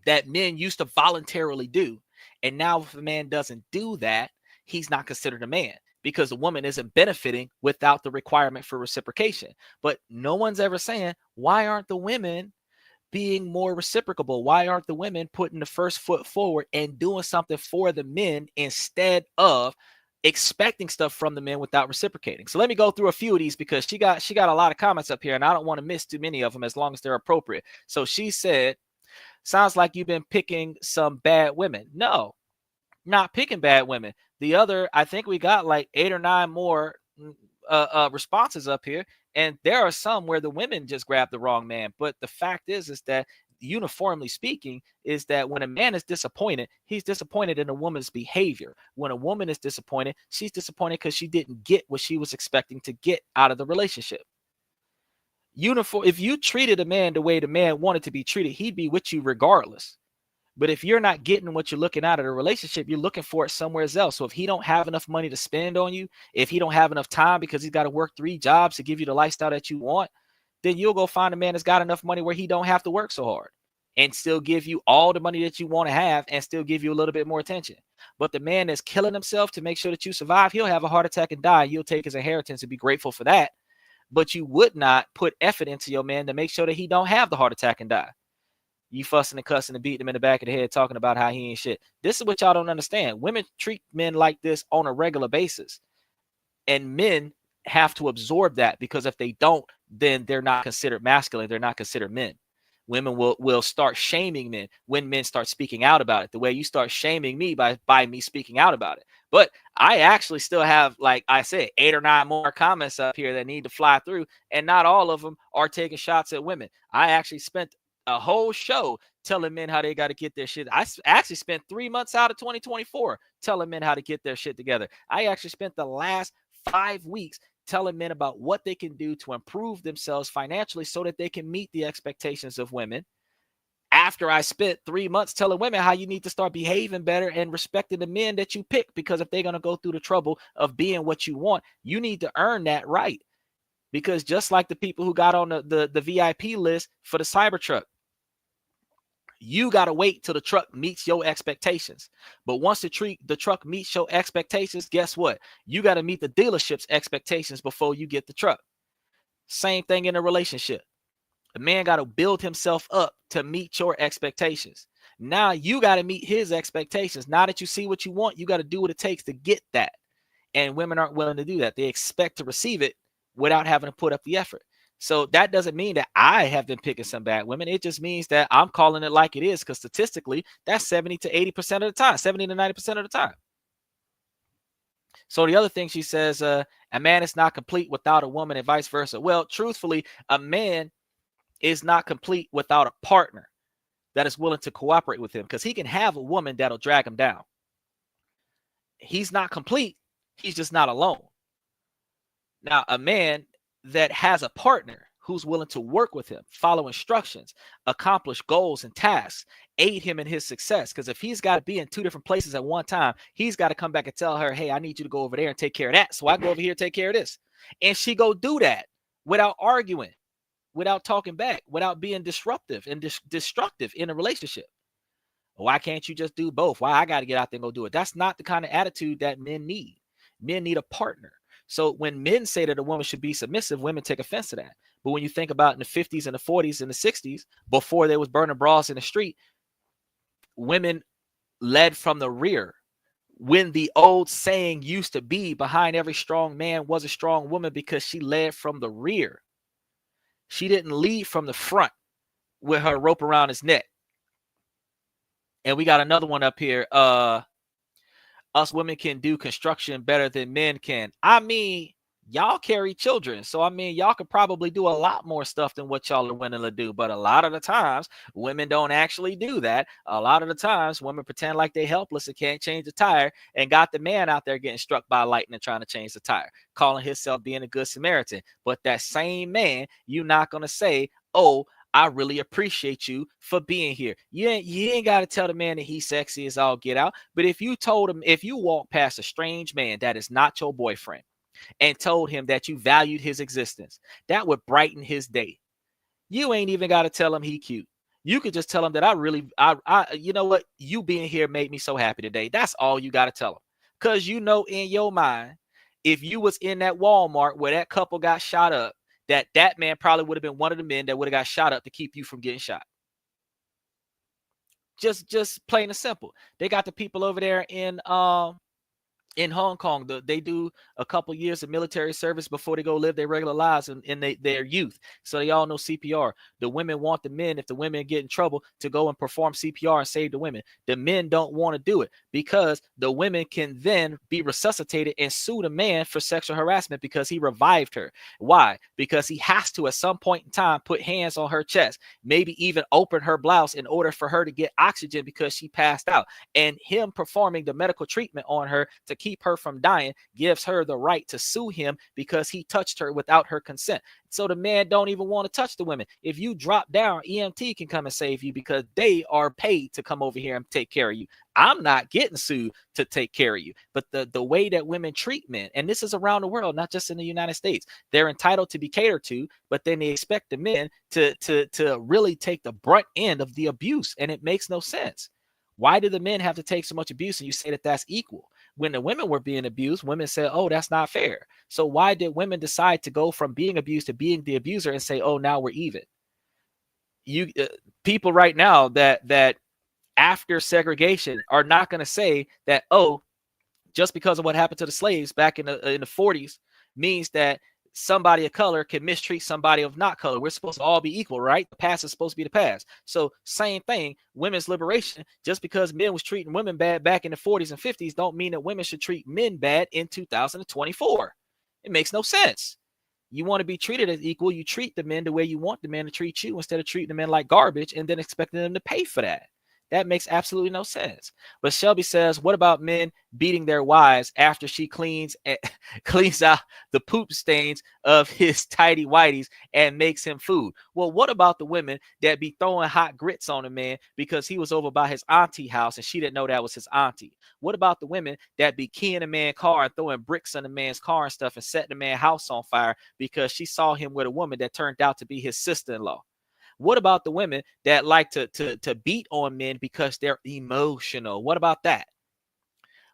that men used to voluntarily do. And now if a man doesn't do that, he's not considered a man because the woman isn't benefiting without the requirement for reciprocation. But no one's ever saying, why aren't the women being more reciprocable? Why aren't the women putting the first foot forward and doing something for the men instead of expecting stuff from the men without reciprocating? So let me go through a few of these because she got a lot of comments up here and I don't want to miss too many of them as long as they're appropriate. So she said, "Sounds like you've been picking some bad women." No, not picking bad women. The other, I think we got like 8 or 9 more responses up here, and there are some where the women just grabbed the wrong man. But the fact is that uniformly speaking is that when a man is disappointed, he's disappointed in a woman's behavior. When a woman is disappointed, she's disappointed because she didn't get what she was expecting to get out of the relationship. If you treated a man the way the man wanted to be treated, he'd be with you regardless. But if you're not getting what you're looking out of the relationship, you're looking for it somewhere else. So if he don't have enough money to spend on you, if he don't have enough time because he's got to work 3 jobs to give you the lifestyle that you want, then you'll go find a man that's got enough money where he don't have to work so hard and still give you all the money that you want to have and still give you a little bit more attention. But the man that's killing himself to make sure that you survive, he'll have a heart attack and die. You'll take his inheritance and be grateful for that. But you would not put effort into your man to make sure that he don't have the heart attack and die. You fussing and cussing and beating him in the back of the head, talking about how he ain't shit. This is what y'all don't understand. Women treat men like this on a regular basis. And men have to absorb that because if they don't, then they're not considered masculine. They're not considered men. Women will start shaming men when men start speaking out about it, the way you start shaming me by me speaking out about it. But I actually still have, like I said, 8 or 9 more comments up here that need to fly through, and not all of them are taking shots at women. I actually spent a whole show telling men how they got to get their shit. I actually spent 3 months out of 2024 telling men how to get their shit together. I actually spent the last 5 weeks telling men about what they can do to improve themselves financially so that they can meet the expectations of women. After I spent 3 months telling women how you need to start behaving better and respecting the men that you pick, because if they're going to go through the trouble of being what you want, you need to earn that right. Because just like the people who got on the VIP list for the Cybertruck, you got to wait till the truck meets your expectations. But once the truck meets your expectations, guess what? You got to meet the dealership's expectations before you get the truck. Same thing in a relationship. The man got to build himself up to meet your expectations. Now you got to meet his expectations. Now that you see what you want, you got to do what it takes to get that. And women aren't willing to do that. They expect to receive it without having to put up the effort. So that doesn't mean that I have been picking some bad women. It just means that I'm calling it like it is, because statistically, that's 70 to 80% of the time, 70 to 90% of the time. So the other thing she says, a man is not complete without a woman and vice versa. Well, truthfully, a man is not complete without a partner that is willing to cooperate with him, because he can have a woman that'll drag him down. He's not complete. He's just not alone. Now, a man that has a partner who's willing to work with him, follow instructions, accomplish goals and tasks, aid him in his success. Because if he's got to be in 2 different places at one time, he's got to come back and tell her, hey, I need you to go over there and take care of that, so I go over here and take care of this. And she go do that without arguing, without talking back, without being disruptive and destructive in a relationship. Why can't you just do both? Why I got to get out there and go do it? That's not the kind of attitude that men need. Men need a partner. So when men say that a woman should be submissive, women take offense to that. But when you think about in the 50s and the 40s and the 60s, before there was burning bras in the street, women led from the rear. When the old saying used to be, behind every strong man was a strong woman, because she led from the rear. She didn't lead from the front with her rope around his neck. And we got another one up here. Us women can do construction better than men can. I mean, y'all carry children. So, I mean, y'all could probably do a lot more stuff than what y'all are willing to do. But a lot of the times, women don't actually do that. A lot of the times, women pretend like they're helpless and can't change the tire, and got the man out there getting struck by lightning trying to change the tire, calling himself being a good Samaritan. But that same man, you're not going to say, oh, I really appreciate you for being here. You ain't got to tell the man that he's sexy as all get out. But if you told him, if you walk past a strange man that is not your boyfriend and told him that you valued his existence, that would brighten his day. You ain't even got to tell him he cute. You could just tell him that I you know what? You being here made me so happy today. That's all you got to tell him. Because you know in your mind, if you was in that Walmart where that couple got shot up, that man probably would have been one of the men that would have got shot up to keep you from getting shot. Just plain and simple. They got the people over there in Hong Kong. They do a couple years of military service before they go live their regular lives in their youth. So they all know CPR. The women want the men, if the women get in trouble, to go and perform CPR and save the women. The men don't want to do it, because the women can then be resuscitated and sue the man for sexual harassment because he revived her. Why? Because he has to, at some point in time, put hands on her chest, maybe even open her blouse in order for her to get oxygen because she passed out. And him performing the medical treatment on her to keep her from dying gives her the right to sue him because he touched her without her consent. So the man don't even want to touch the women. If you drop down, EMT can come and save you because they are paid to come over here and take care of you. I'm not getting sued to take care of you. But the way that women treat men, and this is around the world, not just in the United States, they're entitled to be catered to, but then they expect the men to really take the brunt end of the abuse. And it makes no sense. Why do the men have to take so much abuse and you say that that's equal? When the women were being abused, women said, oh, that's not fair. So why did women decide to go from being abused to being the abuser and say, oh, now we're even? People right now that after segregation are not going to say that, oh, just because of what happened to the slaves back in the 40s means that somebody of color can mistreat somebody of not color. We're supposed to all be equal, right? The past is supposed to be the past. So same thing, women's liberation, just because men was treating women bad back in the 40s and 50s don't mean that women should treat men bad in 2024. It makes no sense. You want to be treated as equal, you treat the men the way you want the men to treat you instead of treating the men like garbage and then expecting them to pay for that. That makes absolutely no sense. But Shelby says, what about men beating their wives after she cleans out the poop stains of his tidy whities and makes him food? Well, what about the women that be throwing hot grits on a man because he was over by his auntie house and she didn't know that was his auntie? What about the women that be keying a man's car and throwing bricks on the man's car and stuff and setting the man's house on fire because she saw him with a woman that turned out to be his sister-in-law? What about the women that like to beat on men because they're emotional? What about that?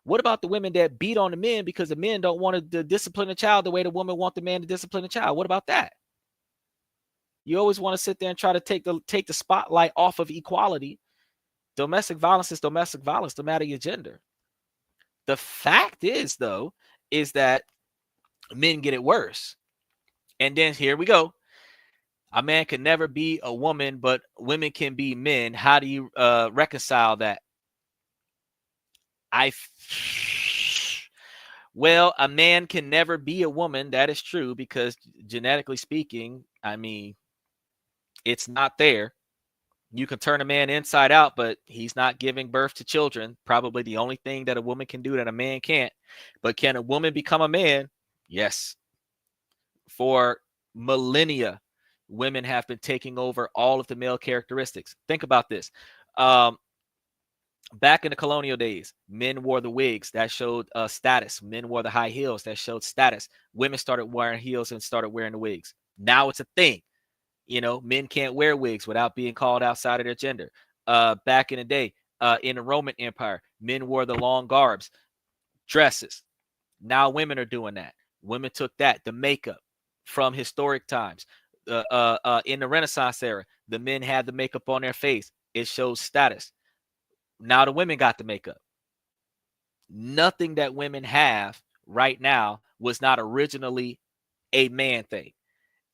What about the women that beat on the men because the men don't want to discipline a child the way the woman wants the man to discipline a child? What about that? You always want to sit there and try to take the spotlight off of equality. Domestic violence is domestic violence, no matter your gender. The fact is, though, is that men get it worse. And then here we go. A man can never be a woman, but women can be men. How do you reconcile that? Well, a man can never be a woman. That is true because genetically speaking, I mean, it's not there. You can turn a man inside out, but he's not giving birth to children. Probably the only thing that a woman can do that a man can't. But can a woman become a man? Yes. For millennia, women have been taking over all of the male characteristics. Think about this. Back in the colonial days, men wore the wigs that showed status. Men wore the high heels that showed status. Women started wearing heels and started wearing the wigs. Now it's a thing. You know, men can't wear wigs without being called outside of their gender. Back in the day, in the Roman Empire, men wore the long garbs, dresses. Now women are doing that. Women took that, the makeup from historic times. In the Renaissance era, the men had the makeup on their face. It shows status. Now the women got the makeup. Nothing that women have right now was not originally a man thing.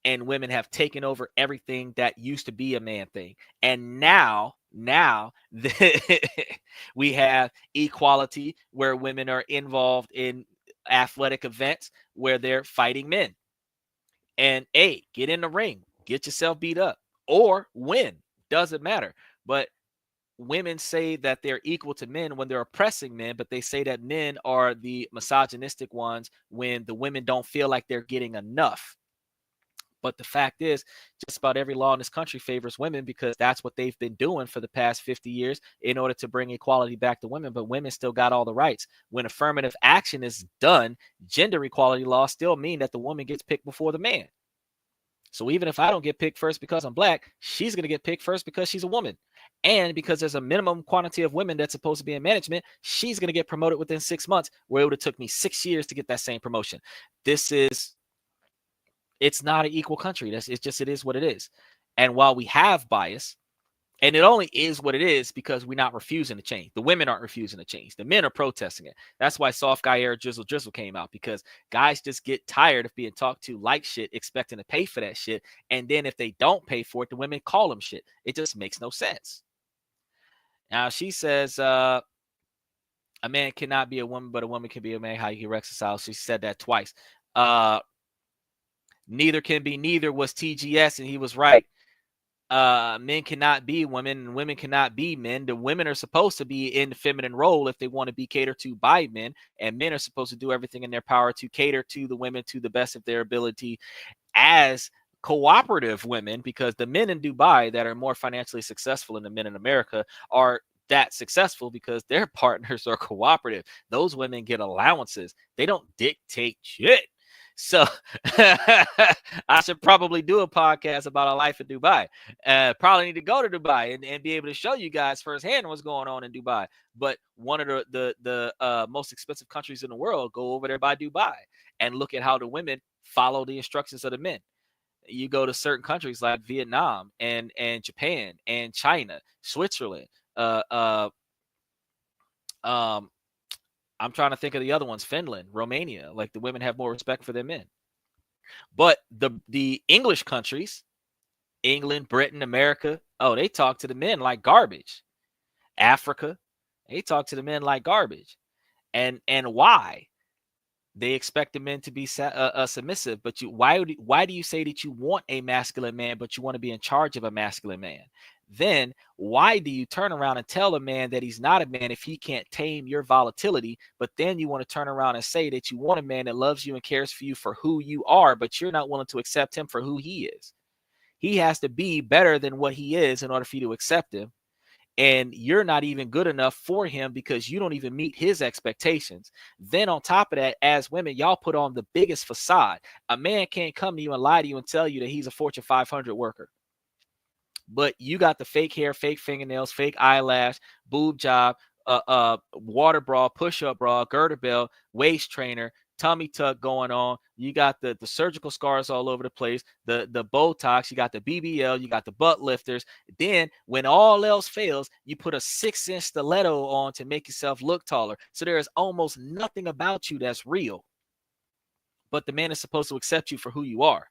And women have taken over everything that used to be a man thing. And now we have equality where women are involved in athletic events where they're fighting men. And get in the ring, get yourself beat up or win. Doesn't matter. But women say that they're equal to men when they're oppressing men, but they say that men are the misogynistic ones when the women don't feel like they're getting enough. But the fact is, just about every law in this country favors women because that's what they've been doing for the past 50 years in order to bring equality back to women. But women still got all the rights. When affirmative action is done, gender equality laws still mean that the woman gets picked before the man. So even if I don't get picked first because I'm black, she's going to get picked first because she's a woman. And because there's a minimum quantity of women that's supposed to be in management, she's going to get promoted within 6 months, where it would have took me 6 years to get that same promotion. It's not an equal country. It is what it is. And while we have bias, and it only is what it is because we're not refusing to change. The women aren't refusing to change. The men are protesting it. That's why Soft Guy Era Drizzle came out, because guys just get tired of being talked to like shit, expecting to pay for that shit. And then if they don't pay for it, the women call them shit. It just makes no sense. Now she says, a man cannot be a woman, but a woman can be a man. How you can reconcile? She said that twice. Neither can be neither was TGS, and he was right. Men cannot be women and women cannot be men. The women are supposed to be in the feminine role if they want to be catered to by men, and men are supposed to do everything in their power to cater to the women to the best of their ability as cooperative women, because the men in Dubai that are more financially successful than the men in America are that successful because their partners are cooperative. Those women get allowances. They don't dictate shit. So I should probably do a podcast about our life in Dubai. Probably need to go to Dubai and be able to show you guys firsthand what's going on in Dubai. But one of the most expensive countries in the world, go over there by Dubai and look at how the women follow the instructions of the men. You go to certain countries like Vietnam and Japan and China, Switzerland, I'm trying to think of the other ones, Finland, Romania. Like, the women have more respect for their men. But the English countries, England, Britain, America, they talk to the men like garbage. Africa, they talk to the men like garbage. And why? They expect the men to be submissive, but why do you say that you want a masculine man, but you want to be in charge of a masculine man? then why do you turn around and tell a man that he's not a man if he can't tame your volatility? But then you want to turn around and say that you want a man that loves you and cares for you for who you are, but you're not willing to accept him for who he is. He has to be better than what he is in order for you to accept him. And you're not even good enough for him because you don't even meet his expectations. Then on top of that, as women, y'all put on the biggest facade. A man can't come to you and lie to you and tell you that he's a Fortune 500 worker. But you got the fake hair, fake fingernails, fake eyelash, boob job, water bra, push-up bra, girder belt, waist trainer, tummy tuck going on. You got the surgical scars all over the place, the Botox, you got the BBL, you got the butt lifters. Then when all else fails, you put a 6-inch stiletto on to make yourself look taller. So there is almost nothing about you that's real. But the man is supposed to accept you for who you are.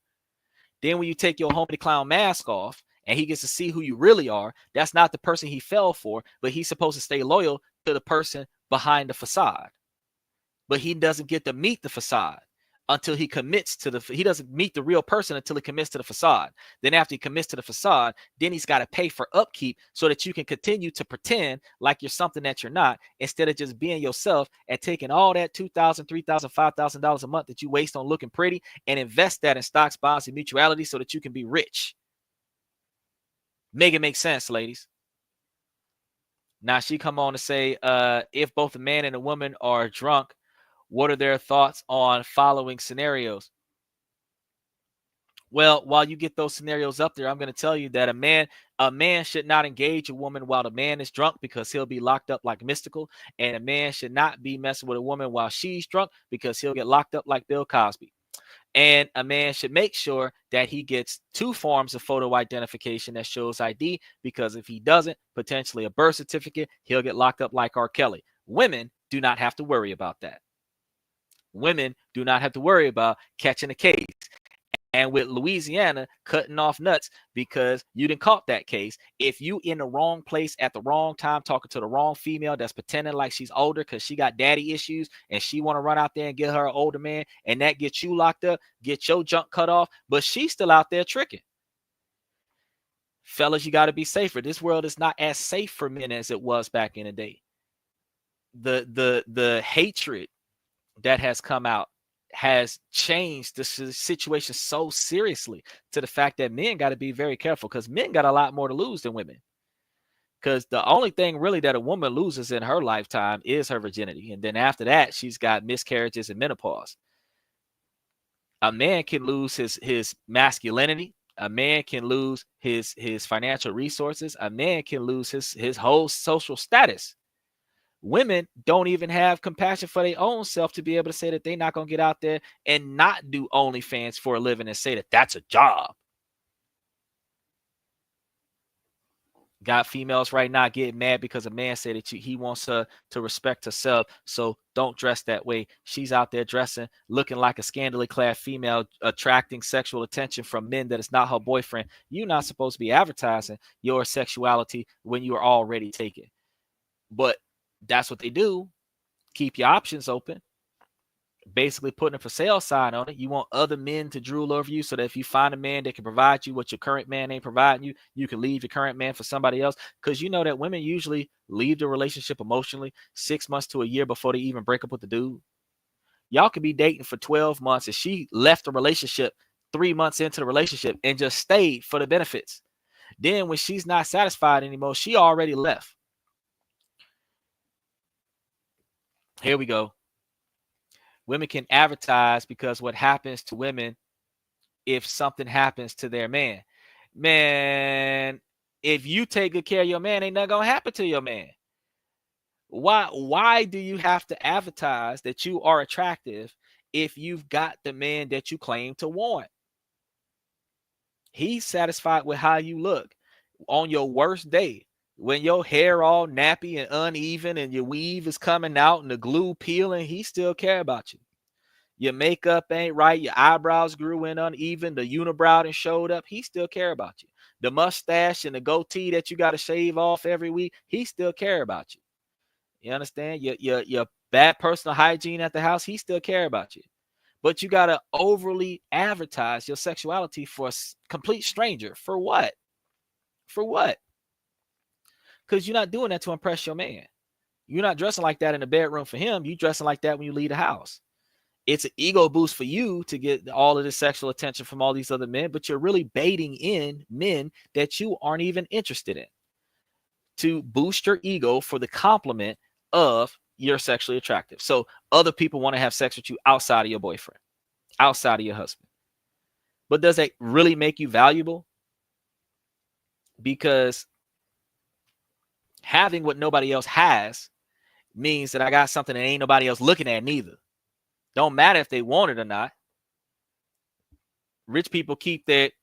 Then when you take your homie clown mask off and he gets to see who you really are, that's not the person he fell for, but he's supposed to stay loyal to the person behind the facade. But he doesn't get to meet the facade until he commits to he doesn't meet the real person until he commits to the facade. Then after he commits to the facade, then he's got to pay for upkeep so that you can continue to pretend like you're something that you're not, instead of just being yourself and taking all that $2,000, $3,000, $5,000 a month that you waste on looking pretty and invest that in stocks, bonds, and mutuality so that you can be rich. Make it make sense, ladies. Now she come on to say, if both a man and a woman are drunk, what are their thoughts on following scenarios? Well, while you get those scenarios up there, I'm going to tell you that a man should not engage a woman while the man is drunk because he'll be locked up like Mystical. And a man should not be messing with a woman while she's drunk because he'll get locked up like Bill Cosby. And a man should make sure that he gets 2 forms of photo identification that shows ID, because if he doesn't, potentially a birth certificate, he'll get locked up like R. Kelly. Women do not have to worry about that. Women do not have to worry about catching a case. And with Louisiana cutting off nuts because you didn't caught that case, if you in the wrong place at the wrong time talking to the wrong female that's pretending like she's older because she got daddy issues and she want to run out there and get her an older man, and that gets you locked up, get your junk cut off, but she's still out there tricking. Fellas, you got to be safer. This world is not as safe for men as it was back in the day. The hatred that has come out has changed the situation so seriously to the fact that men got to be very careful, because men got a lot more to lose than women. Because the only thing really that a woman loses in her lifetime is her virginity. And then after that, she's got miscarriages and menopause. A man can lose his masculinity. A man can lose his financial resources. A man can lose his whole social status. Women don't even have compassion for their own self to be able to say that they're not going to get out there and not do OnlyFans for a living and say that that's a job. Got females right now getting mad because a man said that he wants her to respect herself, so don't dress that way. She's out there dressing, looking like a scantily clad female, attracting sexual attention from men that is not her boyfriend. You're not supposed to be advertising your sexuality when you are already taken. But that's what they do. Keep your options open. Basically putting a for sale sign on it. You want other men to drool over you so that if you find a man that can provide you what your current man ain't providing you, you can leave your current man for somebody else. Because you know that women usually leave the relationship emotionally 6 months to a year before they even break up with the dude. Y'all could be dating for 12 months and she left the relationship 3 months into the relationship and just stayed for the benefits. Then when she's not satisfied anymore, she already left. Here we go. Women can advertise because what happens to women if something happens to their man? Man, if you take good care of your man, ain't nothing gonna happen to your man. Why do you have to advertise that you are attractive if you've got the man that you claim to want? He's satisfied with how you look on your worst day. When your hair all nappy and uneven and your weave is coming out and the glue peeling, he still care about you. Your makeup ain't right, your eyebrows grew in uneven, the unibrow and showed up, he still care about you. The mustache and the goatee that you got to shave off every week, he still care about you. You understand? Your bad personal hygiene at the house, he still care about you. But you got to overly advertise your sexuality for a complete stranger. For what? For what? because you're not doing that to impress your man. You're not dressing like that in the bedroom for him. You dressing like that when you leave the house. It's an ego boost for you to get all of this sexual attention from all these other men, but you're really baiting in men that you aren't even interested in to boost your ego for the compliment of you're sexually attractive. So other people want to have sex with you outside of your boyfriend, outside of your husband. But does that really make you valuable? Because having what nobody else has means that I got something that ain't nobody else looking at neither. Don't matter if they want it or not. Rich people keep that.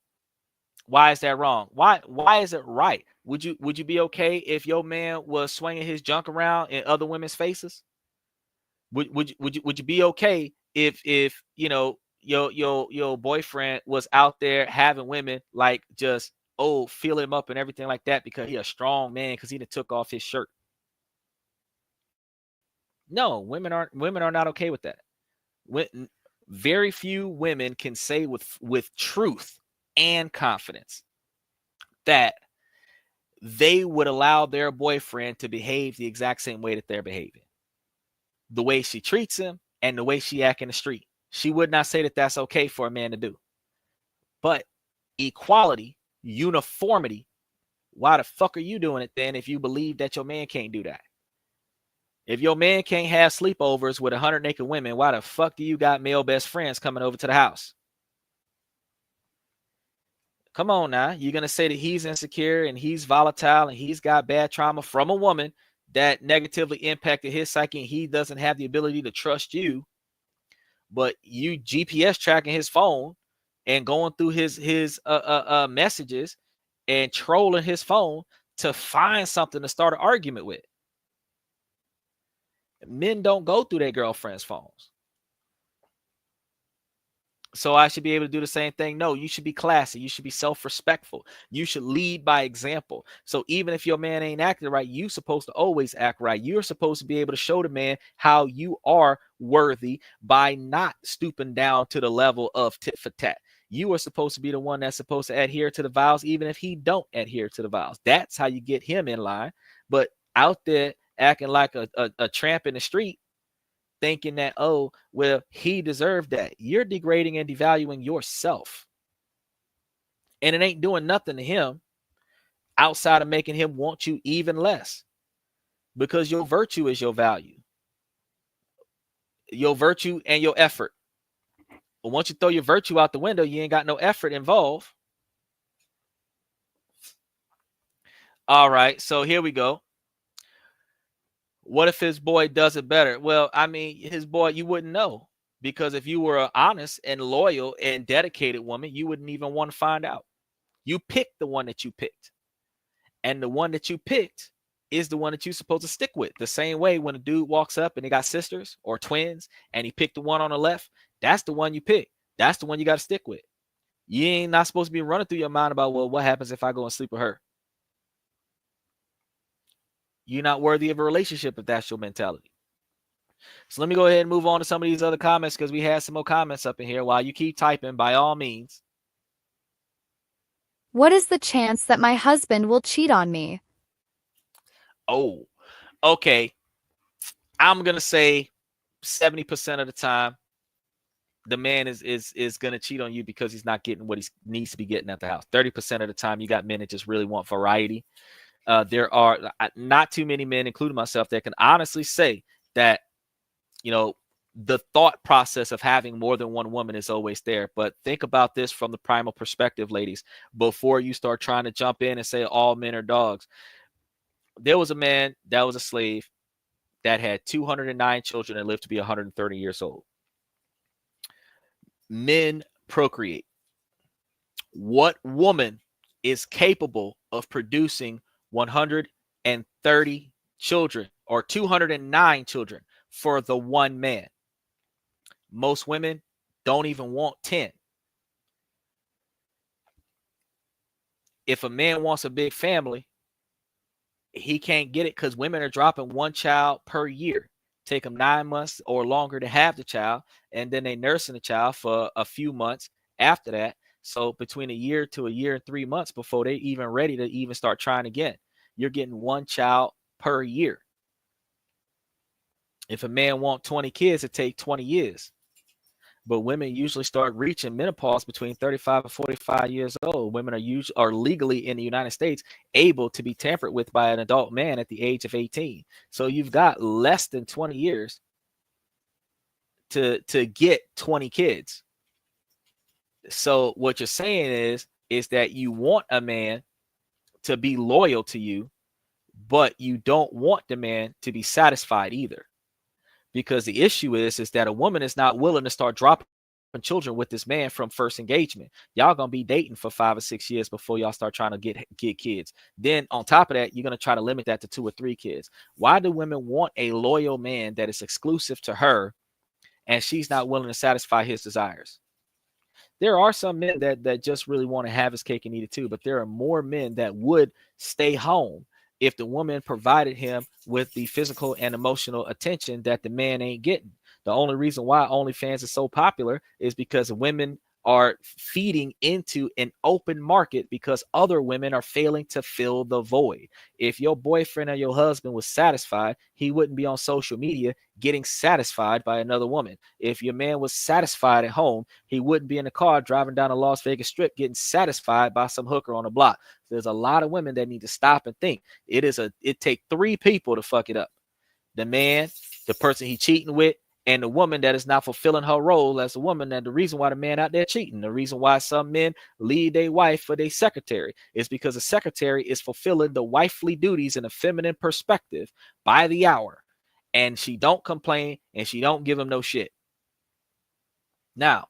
Why is that wrong? Why is it right? Would you be okay if your man was swinging his junk around in other women's faces? Would you be okay if you know your boyfriend was out there having women like just feel him up and everything like that because he a strong man because he done took off his shirt? No, women are not okay with that. Very few women can say with truth and confidence that they would allow their boyfriend to behave the exact same way that they're behaving. The way she treats him and the way she act in the street. She would not say that that's okay for a man to do. But equality, uniformity, why the fuck are you doing it then if you believe that your man can't do that? If your man can't have sleepovers with 100 naked women, why the fuck do you got male best friends coming over to the house? Come on now. You're going to say that he's insecure and he's volatile and he's got bad trauma from a woman that negatively impacted his psyche and he doesn't have the ability to trust you, but you GPS tracking his phone and going through his messages and trolling his phone to find something to start an argument with. Men don't go through their girlfriend's phones. So I should be able to do the same thing. No, you should be classy. You should be self-respectful. You should lead by example. So even if your man ain't acting right, you're supposed to always act right. You're supposed to be able to show the man how you are worthy by not stooping down to the level of tit for tat. You are supposed to be the one that's supposed to adhere to the vows, even if he don't adhere to the vows. That's how you get him in line. But out there acting like a tramp in the street, thinking that, oh, well, he deserved that. You're degrading and devaluing yourself. And it ain't doing nothing to him outside of making him want you even less. Because your virtue is your value. Your virtue and your effort. But once you throw your virtue out the window, you ain't got no effort involved. All right, so here we go. What if his boy does it better? Well, I mean, his boy, you wouldn't know, because if you were an honest and loyal and dedicated woman, you wouldn't even want to find out. You picked the one that you picked. And the one that you picked is the one that you're supposed to stick with. The same way when a dude walks up and they got sisters or twins and he picked the one on the left, that's the one you pick. That's the one you got to stick with. You ain't not supposed to be running through your mind about, well, what happens if I go and sleep with her? You're not worthy of a relationship if that's your mentality. So let me go ahead and move on to some of these other comments, because we had some more comments up in here. While you keep typing, by all means. What is the chance that my husband will cheat on me? Oh, okay. I'm going to say 70% of the time, the man is going to cheat on you because he's not getting what he needs to be getting at the house. 30% of the time, you got men that just really want variety. There are not too many men, including myself, that can honestly say that, you know, the thought process of having more than one woman is always there. But think about this from the primal perspective, ladies, before you start trying to jump in and say all men are dogs. There was a man that was a slave that had 209 children and lived to be 130 years old. Men procreate. What woman is capable of producing 130 children or 209 children for the one man? Most women don't even want 10. If a man wants a big family, he can't get it because women are dropping one child per year. Take them 9 months or longer to have the child, and then they nursing the child for a few months after that. So between a year to a year and 3 months before they even ready to even start trying again. you're getting 1 child per year. If a man wants 20 kids, it takes 20 years. But women usually start reaching menopause between 35 and 45 years old. Women are legally in the United States able to be tampered with by an adult man at the age of 18. So you've got less than 20 years to get 20 kids. So what you're saying is that you want a man to be loyal to you, but you don't want the man to be satisfied either. Because the issue is that a woman is not willing to start dropping children with this man from first engagement. Y'all gonna be dating for 5 or 6 years before y'all start trying to get kids. Then on top of that, you're gonna try to limit that to 2 or 3 kids. Why do women want a loyal man that is exclusive to her and she's not willing to satisfy his desires? There are some men that just really want to have his cake and eat it too, but there are more men that would stay home if the woman provided him with the physical and emotional attention that the man ain't getting. The only reason why OnlyFans is so popular is because women are feeding into an open market because other women are failing to fill the void. If your boyfriend or your husband was satisfied, he wouldn't be on social media getting satisfied by another woman. If your man was satisfied at home, he wouldn't be in the car driving down the Las Vegas Strip getting satisfied by some hooker on the block. There's a lot of women that need to stop and think. It takes 3 people to fuck it up. The man, the person he cheating with, and the woman that is not fulfilling her role as a woman. And the reason why the man out there cheating, the reason why some men leave their wife for their secretary is because the secretary is fulfilling the wifely duties in a feminine perspective by the hour. And she don't complain and she don't give him no shit. Now,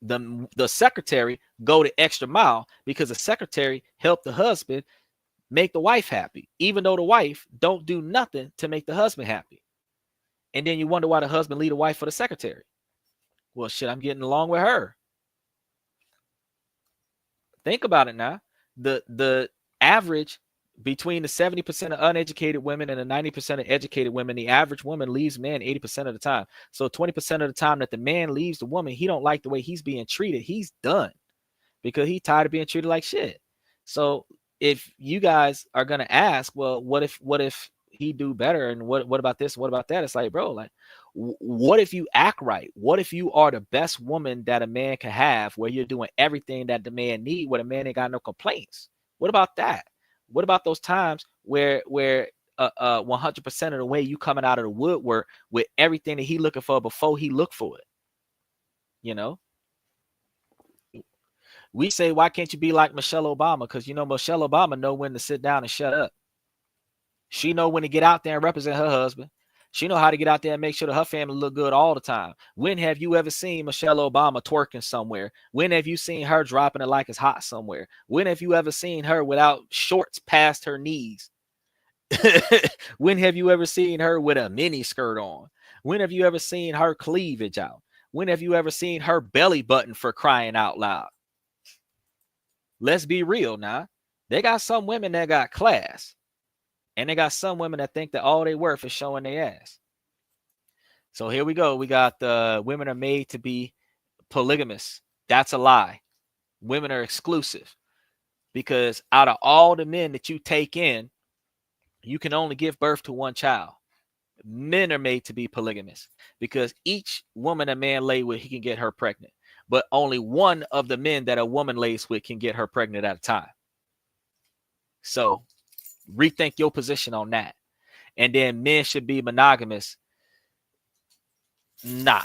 the secretary go the extra mile because the secretary helped the husband make the wife happy, even though the wife don't do nothing to make the husband happy. And then you wonder why the husband leave the wife for the secretary. Well, shit, I'm getting along with her. Think about it now. The average between the 70% of uneducated women and the 90% of educated women, the average woman leaves men 80% of the time. So 20% of the time that the man leaves the woman, he don't like the way he's being treated. He's done because he's tired of being treated like shit. So if you guys are going to ask, well, what if he do better, and what about this, what about that? It's like, bro, like, what if you act right? What if you are the best woman that a man can have, where you're doing everything that the man need, where the man ain't got no complaints? What about that? What about those times where 100% of the way you coming out of the woodwork with everything that he looking for before he look for it? You know, we say, why can't you be like Michelle Obama? Because Michelle Obama know when to sit down and shut up. She know when to get out there and represent her husband. She know how to get out there and make sure that her family look good all the time. When have you ever seen Michelle Obama twerking somewhere? When have you seen her dropping it like it's hot somewhere? When have you ever seen her without shorts past her knees? When have you ever seen her with a mini skirt on? When have you ever seen her cleavage out? When have you ever seen her belly button, for crying out loud? Let's be real now. They got some women that got class. And they got some women that think that all they worth is showing their ass. So here we go. We got women are made to be polygamous. That's a lie. Women are exclusive, because out of all the men that you take in, you can only give birth to 1 child. Men are made to be polygamous because each woman a man lay with, he can get her pregnant. But only one of the men that a woman lays with can get her pregnant at a time. So rethink your position on that. And then men should be monogamous. Nah.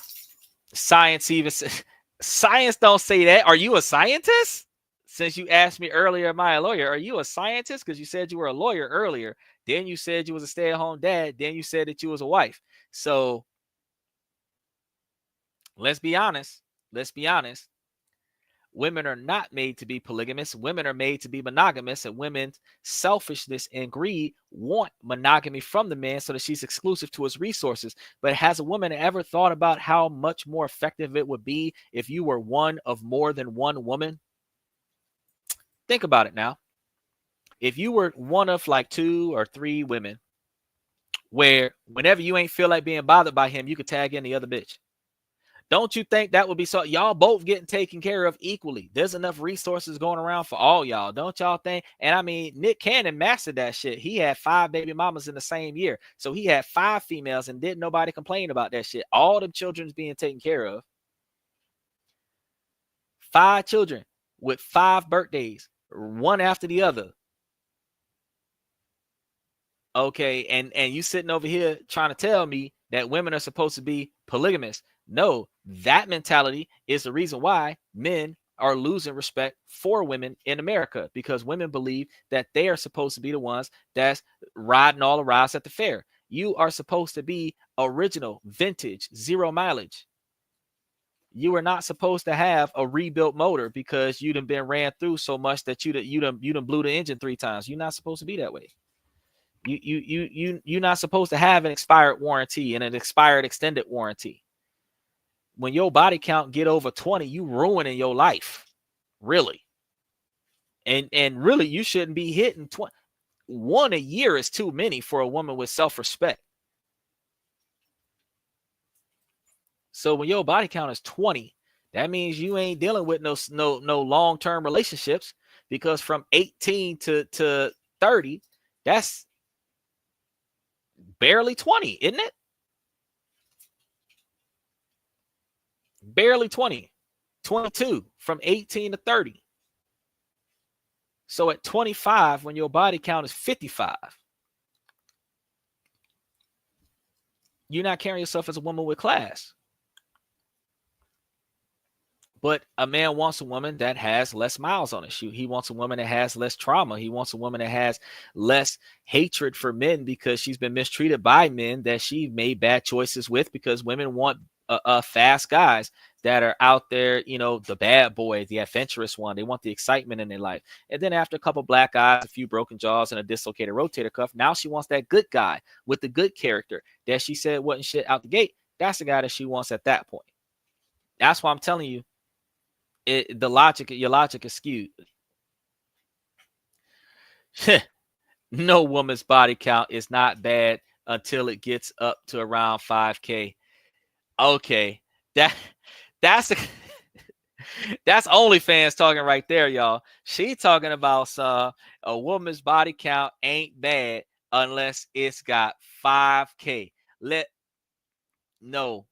Science don't say that. Are you a scientist? Since you asked me earlier, am I a lawyer? Are you a scientist? Because you said you were a lawyer earlier. Then you said you was a stay-at-home dad. Then you said that you was a wife. So let's be honest. Women are not made to be polygamous. Women are made to be monogamous, and women's selfishness and greed want monogamy from the man so that she's exclusive to his resources. But has a woman ever thought about how much more effective it would be if you were one of more than one woman? Think about it now. If you were one of like 2 or 3 women, where whenever you ain't feel like being bothered by him, you could tag in the other bitch. Don't you think that would be so? Y'all both getting taken care of equally. There's enough resources going around for all y'all. Don't y'all think? And I mean, Nick Cannon mastered that shit. He had 5 baby mamas in the same year. So he had 5 females and didn't nobody complain about that shit. All the children's being taken care of. 5 children with 5 birthdays, one after the other. Okay, and you sitting over here trying to tell me that women are supposed to be polygamous. No, that mentality is the reason why men are losing respect for women in America, because women believe that they are supposed to be the ones that's riding all the rides at the fair. You are supposed to be original, vintage, 0 mileage. You are not supposed to have a rebuilt motor because you done been ran through so much that you done blew the engine 3 times. You're not supposed to be that way. You're not supposed to have an expired warranty and an expired extended warranty. When your body count get over 20, you ruining your life, really. And really, you shouldn't be hitting 20. 1 a year is too many for a woman with self-respect. So when your body count is 20, that means you ain't dealing with no long-term relationships, because from 18 to 30, that's barely 20, isn't it? Barely 20. 22 from 18 to 30. So at 25, when your body count is 55, you're not carrying yourself as a woman with class. But a man wants a woman that has less miles on her shoe. He wants a woman that has less trauma. He wants a woman that has less hatred for men because she's been mistreated by men that she made bad choices with, because women want fast guys that are out there, you know, the bad boy, the adventurous one. They want the excitement in their life. And then after a couple black eyes, a few broken jaws, and a dislocated rotator cuff, now she wants that good guy with the good character that she said wasn't shit out the gate. That's the guy that she wants at that point. That's why I'm telling you, your logic is skewed. No woman's body count is not bad until it gets up to around 5K. Okay, that's that's OnlyFans talking right there, y'all. She talking about a woman's body count ain't bad unless it's got 5K. No.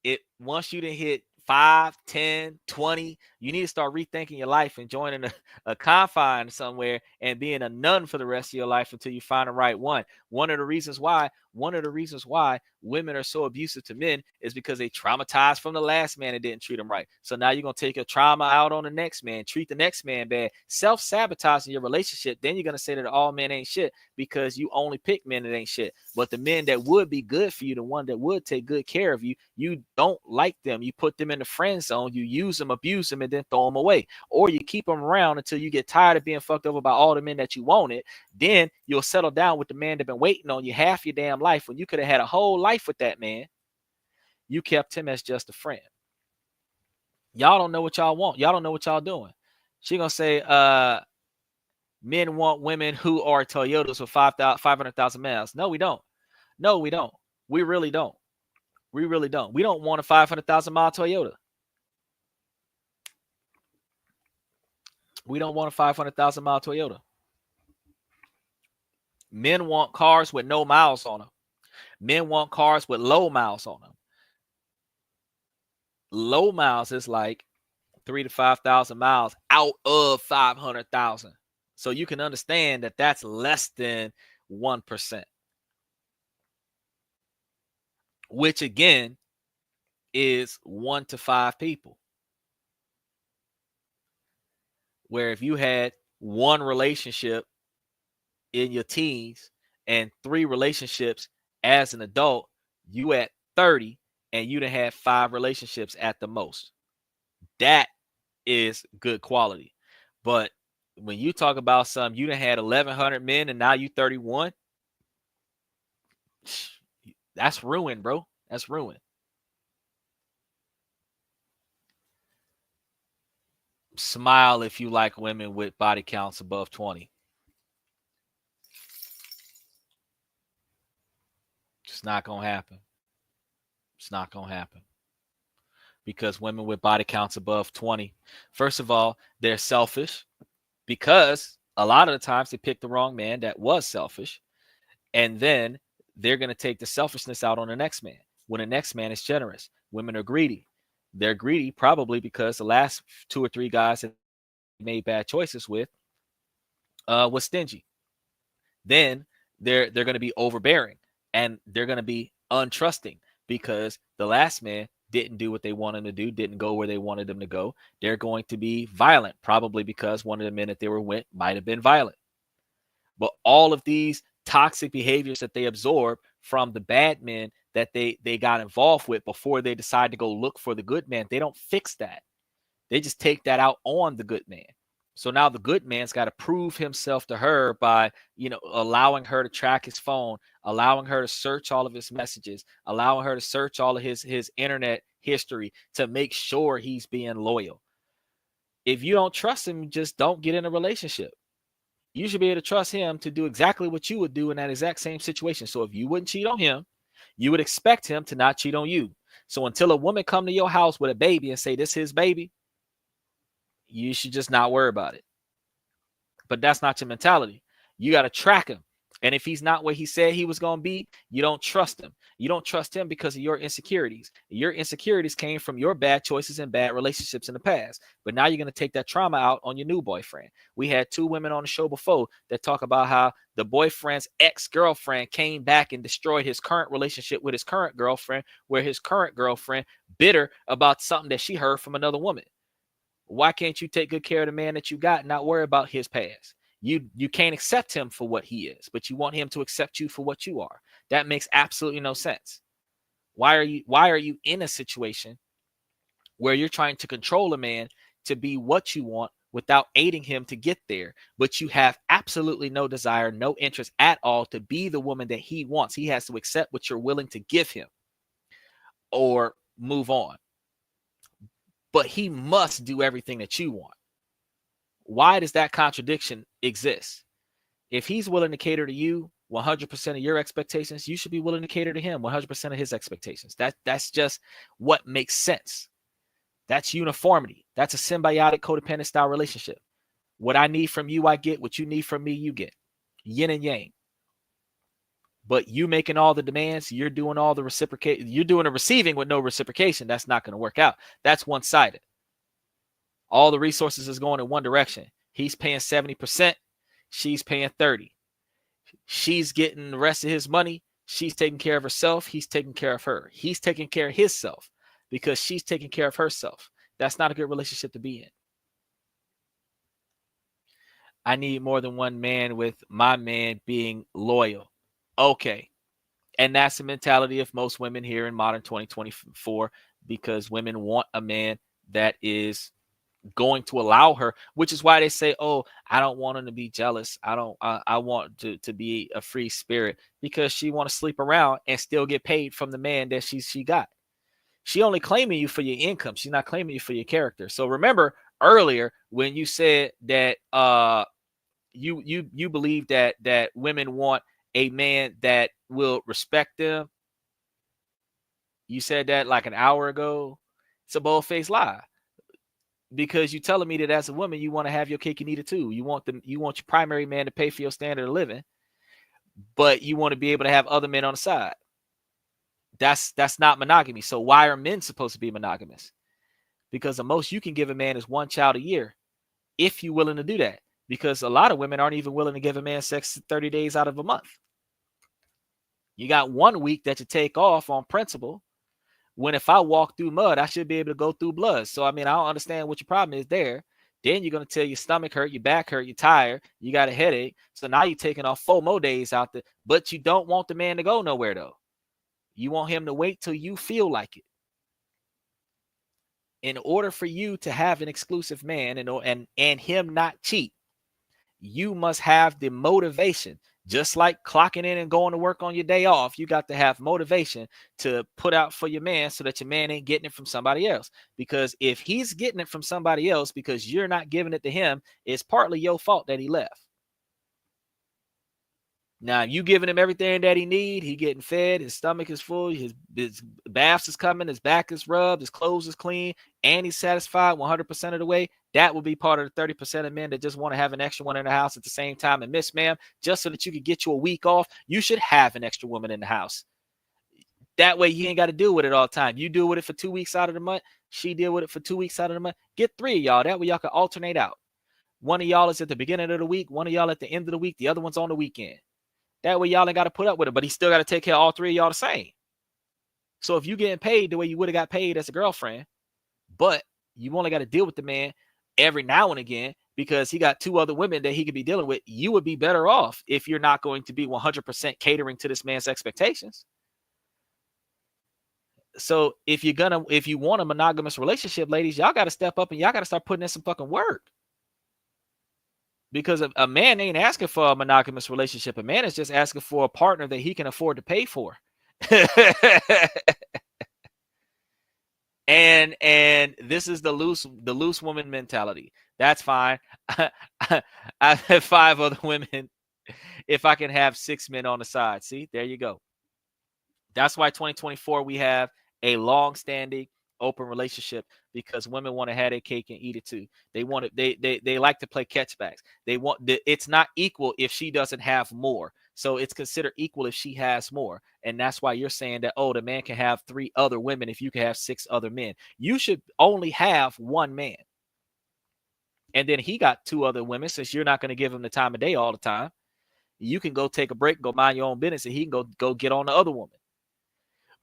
It once you done hit 5, 10, 20, you need to start rethinking your life and joining a confine somewhere and being a nun for the rest of your life until you find the right one. One of the reasons why women are so abusive to men is because they traumatized from the last man that didn't treat them right. So now you're going to take your trauma out on the next man, treat the next man bad, self-sabotaging your relationship. Then you're going to say that all men ain't shit because you only pick men that ain't shit. But the men that would be good for you, the one that would take good care of you, you don't like them. You put them in the friend zone. You use them, abuse them, and then throw them away. Or you keep them around until you get tired of being fucked over by all the men that you wanted. Then you'll settle down with the man that been waiting on you half your damn life when you could have had a whole life with that man. You kept him as just a friend. Y'all don't know what y'all want. Y'all don't know what y'all doing. She gonna say, men want women who are Toyotas with 500,000 miles. No, we don't. No, we don't. We really don't. We really don't. We don't want a 500,000 mile Toyota. We don't want a 500,000 mile Toyota. Men want cars with no miles on them. Men want cars with low miles on them. Low miles is like 3,000 to 5,000 miles out of 500,000. So you can understand that that's less than 1%. Which again is 1 to 5 people. Where if you had one relationship in your teens and 3 relationships as an adult, you at 30 and you done had 5 relationships at the most. That is good quality. But when you talk about something, you done had 1,100 men and now you 31, that's ruined, bro. That's ruined. Smile if you like women with body counts above 20. It's not going to happen. It's not going to happen. Because women with body counts above 20, first of all, they're selfish because a lot of the times they pick the wrong man that was selfish. And then they're going to take the selfishness out on the next man when the next man is generous. Women are greedy. They're greedy probably because the last 2 or 3 guys that made bad choices with was stingy. Then they're going to be overbearing and they're going to be untrusting because the last man didn't do what they wanted to do, didn't go where they wanted them to go. They're going to be violent, probably because one of the men that they were with might have been violent. But all of these toxic behaviors that they absorb from the bad men that they got involved with before they decide to go look for the good man, they don't fix that. They just take that out on the good man. So now the good man's got to prove himself to her by, allowing her to track his phone, allowing her to search all of his messages, allowing her to search all of his internet history to make sure he's being loyal. If you don't trust him, just don't get in a relationship. You should be able to trust him to do exactly what you would do in that exact same situation. So if you wouldn't cheat on him, you would expect him to not cheat on you. So until a woman come to your house with a baby and say, this is his baby, you should just not worry about it. But that's not your mentality. You got to track him. And if he's not where he said he was going to be, you don't trust him. You don't trust him because of your insecurities. Your insecurities came from your bad choices and bad relationships in the past. But now you're going to take that trauma out on your new boyfriend. We had 2 women on the show before that talk about how the boyfriend's ex-girlfriend came back and destroyed his current relationship with his current girlfriend, where his current girlfriend bitter about something that she heard from another woman. Why can't you take good care of the man that you got and not worry about his past? You can't accept him for what he is, but you want him to accept you for what you are. That makes absolutely no sense. Why are you in a situation where you're trying to control a man to be what you want without aiding him to get there, but you have absolutely no desire, no interest at all to be the woman that he wants? He has to accept what you're willing to give him or move on. But he must do everything that you want. Why does that contradiction exist? If he's willing to cater to you 100% of your expectations, you should be willing to cater to him 100% of his expectations. That's just what makes sense. That's uniformity. That's a symbiotic codependent style relationship. What I need from you, I get. What you need from me, you get. Yin and yang. But you making all the demands, you're doing all the reciprocate, you're doing the receiving with no reciprocation. That's not going to work out. That's one-sided. All the resources is going in one direction. He's paying 70%. She's paying 30%. She's getting the rest of his money. She's taking care of herself. He's taking care of her. He's taking care of himself because she's taking care of herself. That's not a good relationship to be in. I need more than one man with my man being loyal. Okay. And that's the mentality of most women here in modern 2024, because women want a man that is going to allow her, which is why they say, oh, I don't want him to be jealous. I want to be a free spirit, because she want to sleep around and still get paid from the man that she got. She only claiming you for your income. She's not claiming you for your character. So remember earlier when you said that you believe that women want a man that will respect them. You said that like an hour ago. It's a bold-faced lie. Because you're telling me that as a woman, you want to have your cake and eat it too. You want your primary man to pay for your standard of living, but you want to be able to have other men on the side. That's not monogamy. So why are men supposed to be monogamous? Because the most you can give a man is 1 child a year, if you're willing to do that. Because a lot of women aren't even willing to give a man sex 30 days out of a month. You got 1 week that you take off on principle, when if I walk through mud, I should be able to go through blood. So, I mean, I don't understand what your problem is there. Then you're going to tell your stomach hurt, your back hurt, you're tired, you got a headache. So now you're taking off 4 more days out there, but you don't want the man to go nowhere, though. You want him to wait till you feel like it. In order for you to have an exclusive man and him not cheat, you must have the motivation. Just like clocking in and going to work on your day off, you got to have motivation to put out for your man so that your man ain't getting it from somebody else. Because if he's getting it from somebody else because you're not giving it to him, it's partly your fault that he left. Now, you giving him everything that he need. He getting fed. His stomach is full. His baths is coming. His back is rubbed. His clothes is clean. And he's satisfied 100% of the way. That will be part of the 30% of men that just want to have an extra one in the house at the same time. And miss, ma'am, just so that you could get you a week off, you should have an extra woman in the house. That way you ain't got to deal with it all the time. You deal with it for 2 weeks out of the month. She deal with it for 2 weeks out of the month. Get 3 of y'all. That way y'all can alternate out. One of y'all is at the beginning of the week. One of y'all at the end of the week. The other one's on the weekend. That way y'all ain't got to put up with it, but he still got to take care of all 3 of y'all the same. So if you getting paid the way you would have got paid as a girlfriend, but you only got to deal with the man every now and again because he got 2 other women that he could be dealing with, you would be better off if you're not going to be 100% catering to this man's expectations. So if you want a monogamous relationship, ladies, y'all got to step up and y'all got to start putting in some fucking work. Because a man ain't asking for a monogamous relationship. A man is just asking for a partner that he can afford to pay for. and this is the loose woman mentality. That's fine. I have 5 other women if I can have 6 men on the side. See, there you go. That's why 2024 we have a long-standing open relationship, because women want to have their cake and eat it too. They want it. They like to play catchbacks. It's not equal if she doesn't have more. So it's considered equal if she has more. And that's why you're saying that, oh, the man can have 3 other women if you can have 6 other men. You should only have 1 man. And then he got 2 other women, since you're not going to give him the time of day all the time. You can go take a break, go mind your own business, and he can go get on the other woman.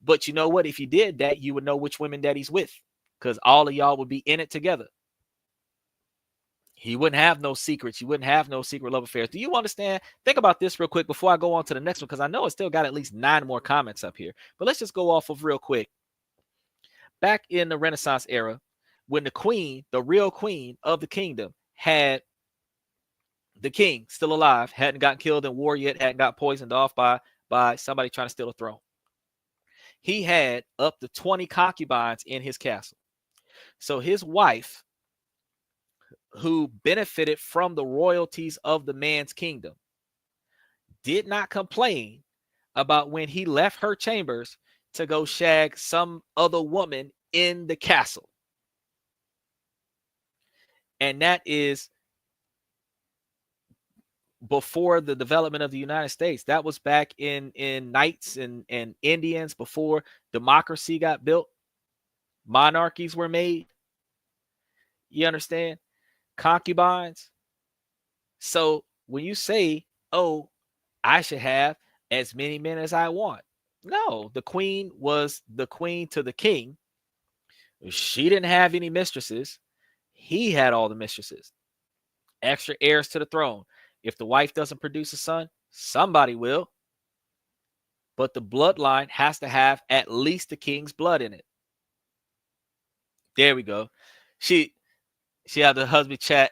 But you know what? If you did that, you would know which women that he's with, because all of y'all would be in it together. He wouldn't have no secrets. You wouldn't have no secret love affairs. Do you understand? Think about this real quick before I go on to the next one, because I know it's still got at least 9 more comments up here. But let's just go off of real quick. Back in the Renaissance era, when the queen, the real queen of the kingdom, had the king still alive, hadn't gotten killed in war yet, hadn't got poisoned off by somebody trying to steal a throne. He had up to 20 concubines in his castle. So his wife, who benefited from the royalties of the man's kingdom, did not complain about when he left her chambers to go shag some other woman in the castle. And that is before the development of the United States. That was back in knights and Indians, before democracy got built, monarchies were made. You understand? Concubines. So when you say, oh, I should have as many men as I want, no, the queen was the queen to the king. She didn't have any mistresses. He had all the mistresses. Extra heirs to the throne. If the wife doesn't produce a son, somebody will. But the bloodline has to have at least the king's blood in it. There we go. She had the husband chat.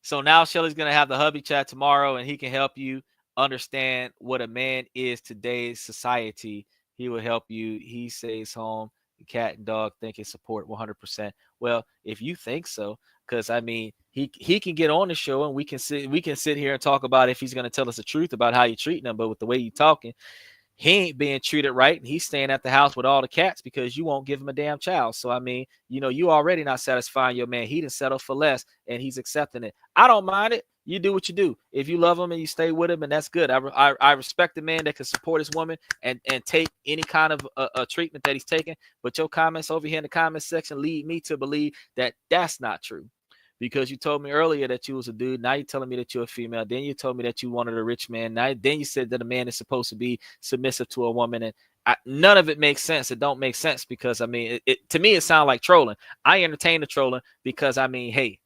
So now Shelly's going to have the hubby chat tomorrow, and he can help you understand what a man is today's society. He will help you. He stays home. The cat and dog think and support 100%. Well, if you think so, because I mean, he can get on the show and we can sit here and talk about if he's going to tell us the truth about how you're treating him. But with the way you're talking, he ain't being treated right, and he's staying at the house with all the cats because you won't give him a damn child. So I mean, you already not satisfying your man. He done settled for less, and he's accepting it. I don't mind it. You do what you do. If you love him and you stay with him, and that's good. I respect the man that can support his woman and take any kind of a treatment that he's taking. But your comments over here in the comment section lead me to believe that that's not true. Because you told me earlier that you was a dude. Now you're telling me that you're a female. Then you told me that you wanted a rich man. Then you said that a man is supposed to be submissive to a woman. And none of it makes sense. It don't make sense because, I mean, to me, it sounds like trolling. I entertain the trolling because, I mean, hey,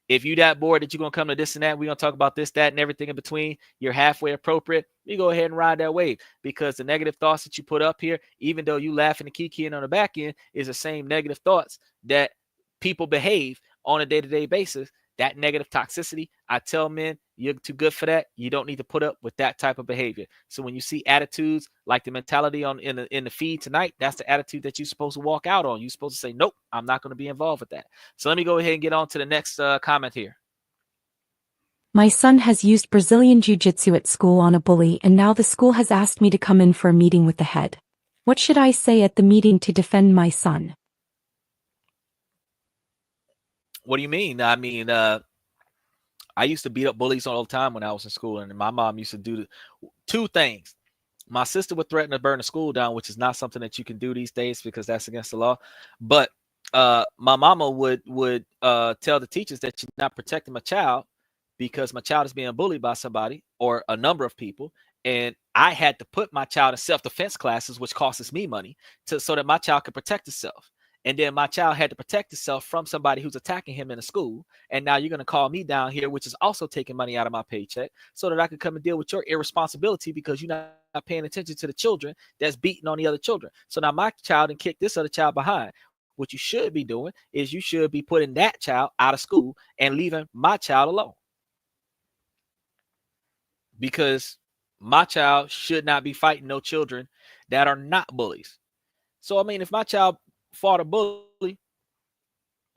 if you that bored that you're going to come to this and that, we're going to talk about this, that, and everything in between, you're halfway appropriate, you go ahead and ride that wave. Because the negative thoughts that you put up here, even though you laughing and kikiing on the back end, is the same negative thoughts that people behave on a day-to-day basis. That negative toxicity, I tell men, you're too good for that. You don't need to put up with that type of behavior. So when you see attitudes like the mentality in the feed tonight, that's the attitude that you're supposed to walk out on. You're supposed to say, nope, I'm not going to be involved with that. So let me go ahead and get on to the next comment here. My son has used Brazilian Jiu-Jitsu at school on a bully, and now the school has asked me to come in for a meeting with the head. What should I say at the meeting to defend my son? What do you mean? I mean, I used to beat up bullies all the time when I was in school, and my mom used to do two things. My sister would threaten to burn the school down, which is not something that you can do these days because that's against the law. But my mama would tell the teachers that she's not protecting my child because my child is being bullied by somebody or a number of people. And I had to put my child in self-defense classes, which costs me money, so that my child could protect itself. And then my child had to protect itself from somebody who's attacking him in the school. And now you're going to call me down here, which is also taking money out of my paycheck, so that I could come and deal with your irresponsibility because you're not paying attention to the children that's beating on the other children. So now my child and kick this other child behind. What you should be doing is you should be putting that child out of school and leaving my child alone. Because my child should not be fighting no children that are not bullies. So, I mean, if my child fought a bully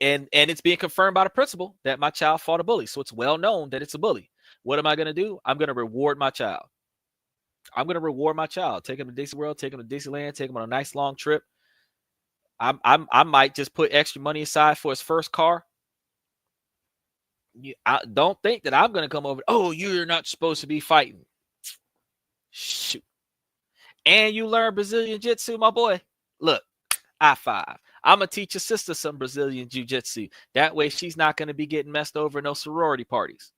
and it's being confirmed by the principal that my child fought a bully, so it's well known that it's a bully, what am I going to do? I'm going to reward my child. I'm going to reward my child. Take him to Disney World, take him to Disneyland, take him on a nice long trip. I might just put extra money aside for his first car. I don't think that I'm going to come over. Oh, you're not supposed to be fighting. Shoot. And you learn Brazilian Jiu-Jitsu, my boy. Look, I5. I'm going to teach your sister some Brazilian Jiu-Jitsu. That way she's not going to be getting messed over in no sorority parties.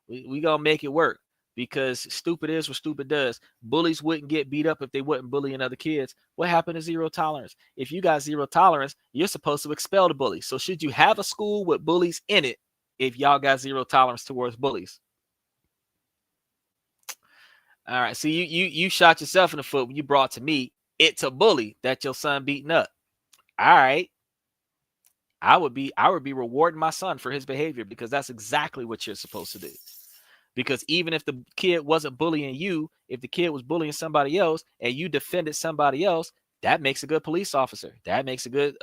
We going to make it work. Because stupid is what stupid does. Bullies wouldn't get beat up if they wouldn't bullying other kids. What happened to zero tolerance? If you got zero tolerance, you're supposed to expel the bully. So should you have a school with bullies in it if y'all got zero tolerance towards bullies? All right. See, you shot yourself in the foot when you brought to me it's a bully that your son beating up. All right. I would be rewarding my son for his behavior because that's exactly what you're supposed to do. Because even if the kid wasn't bullying you, if the kid was bullying somebody else and you defended somebody else, that makes a good police officer. That makes a good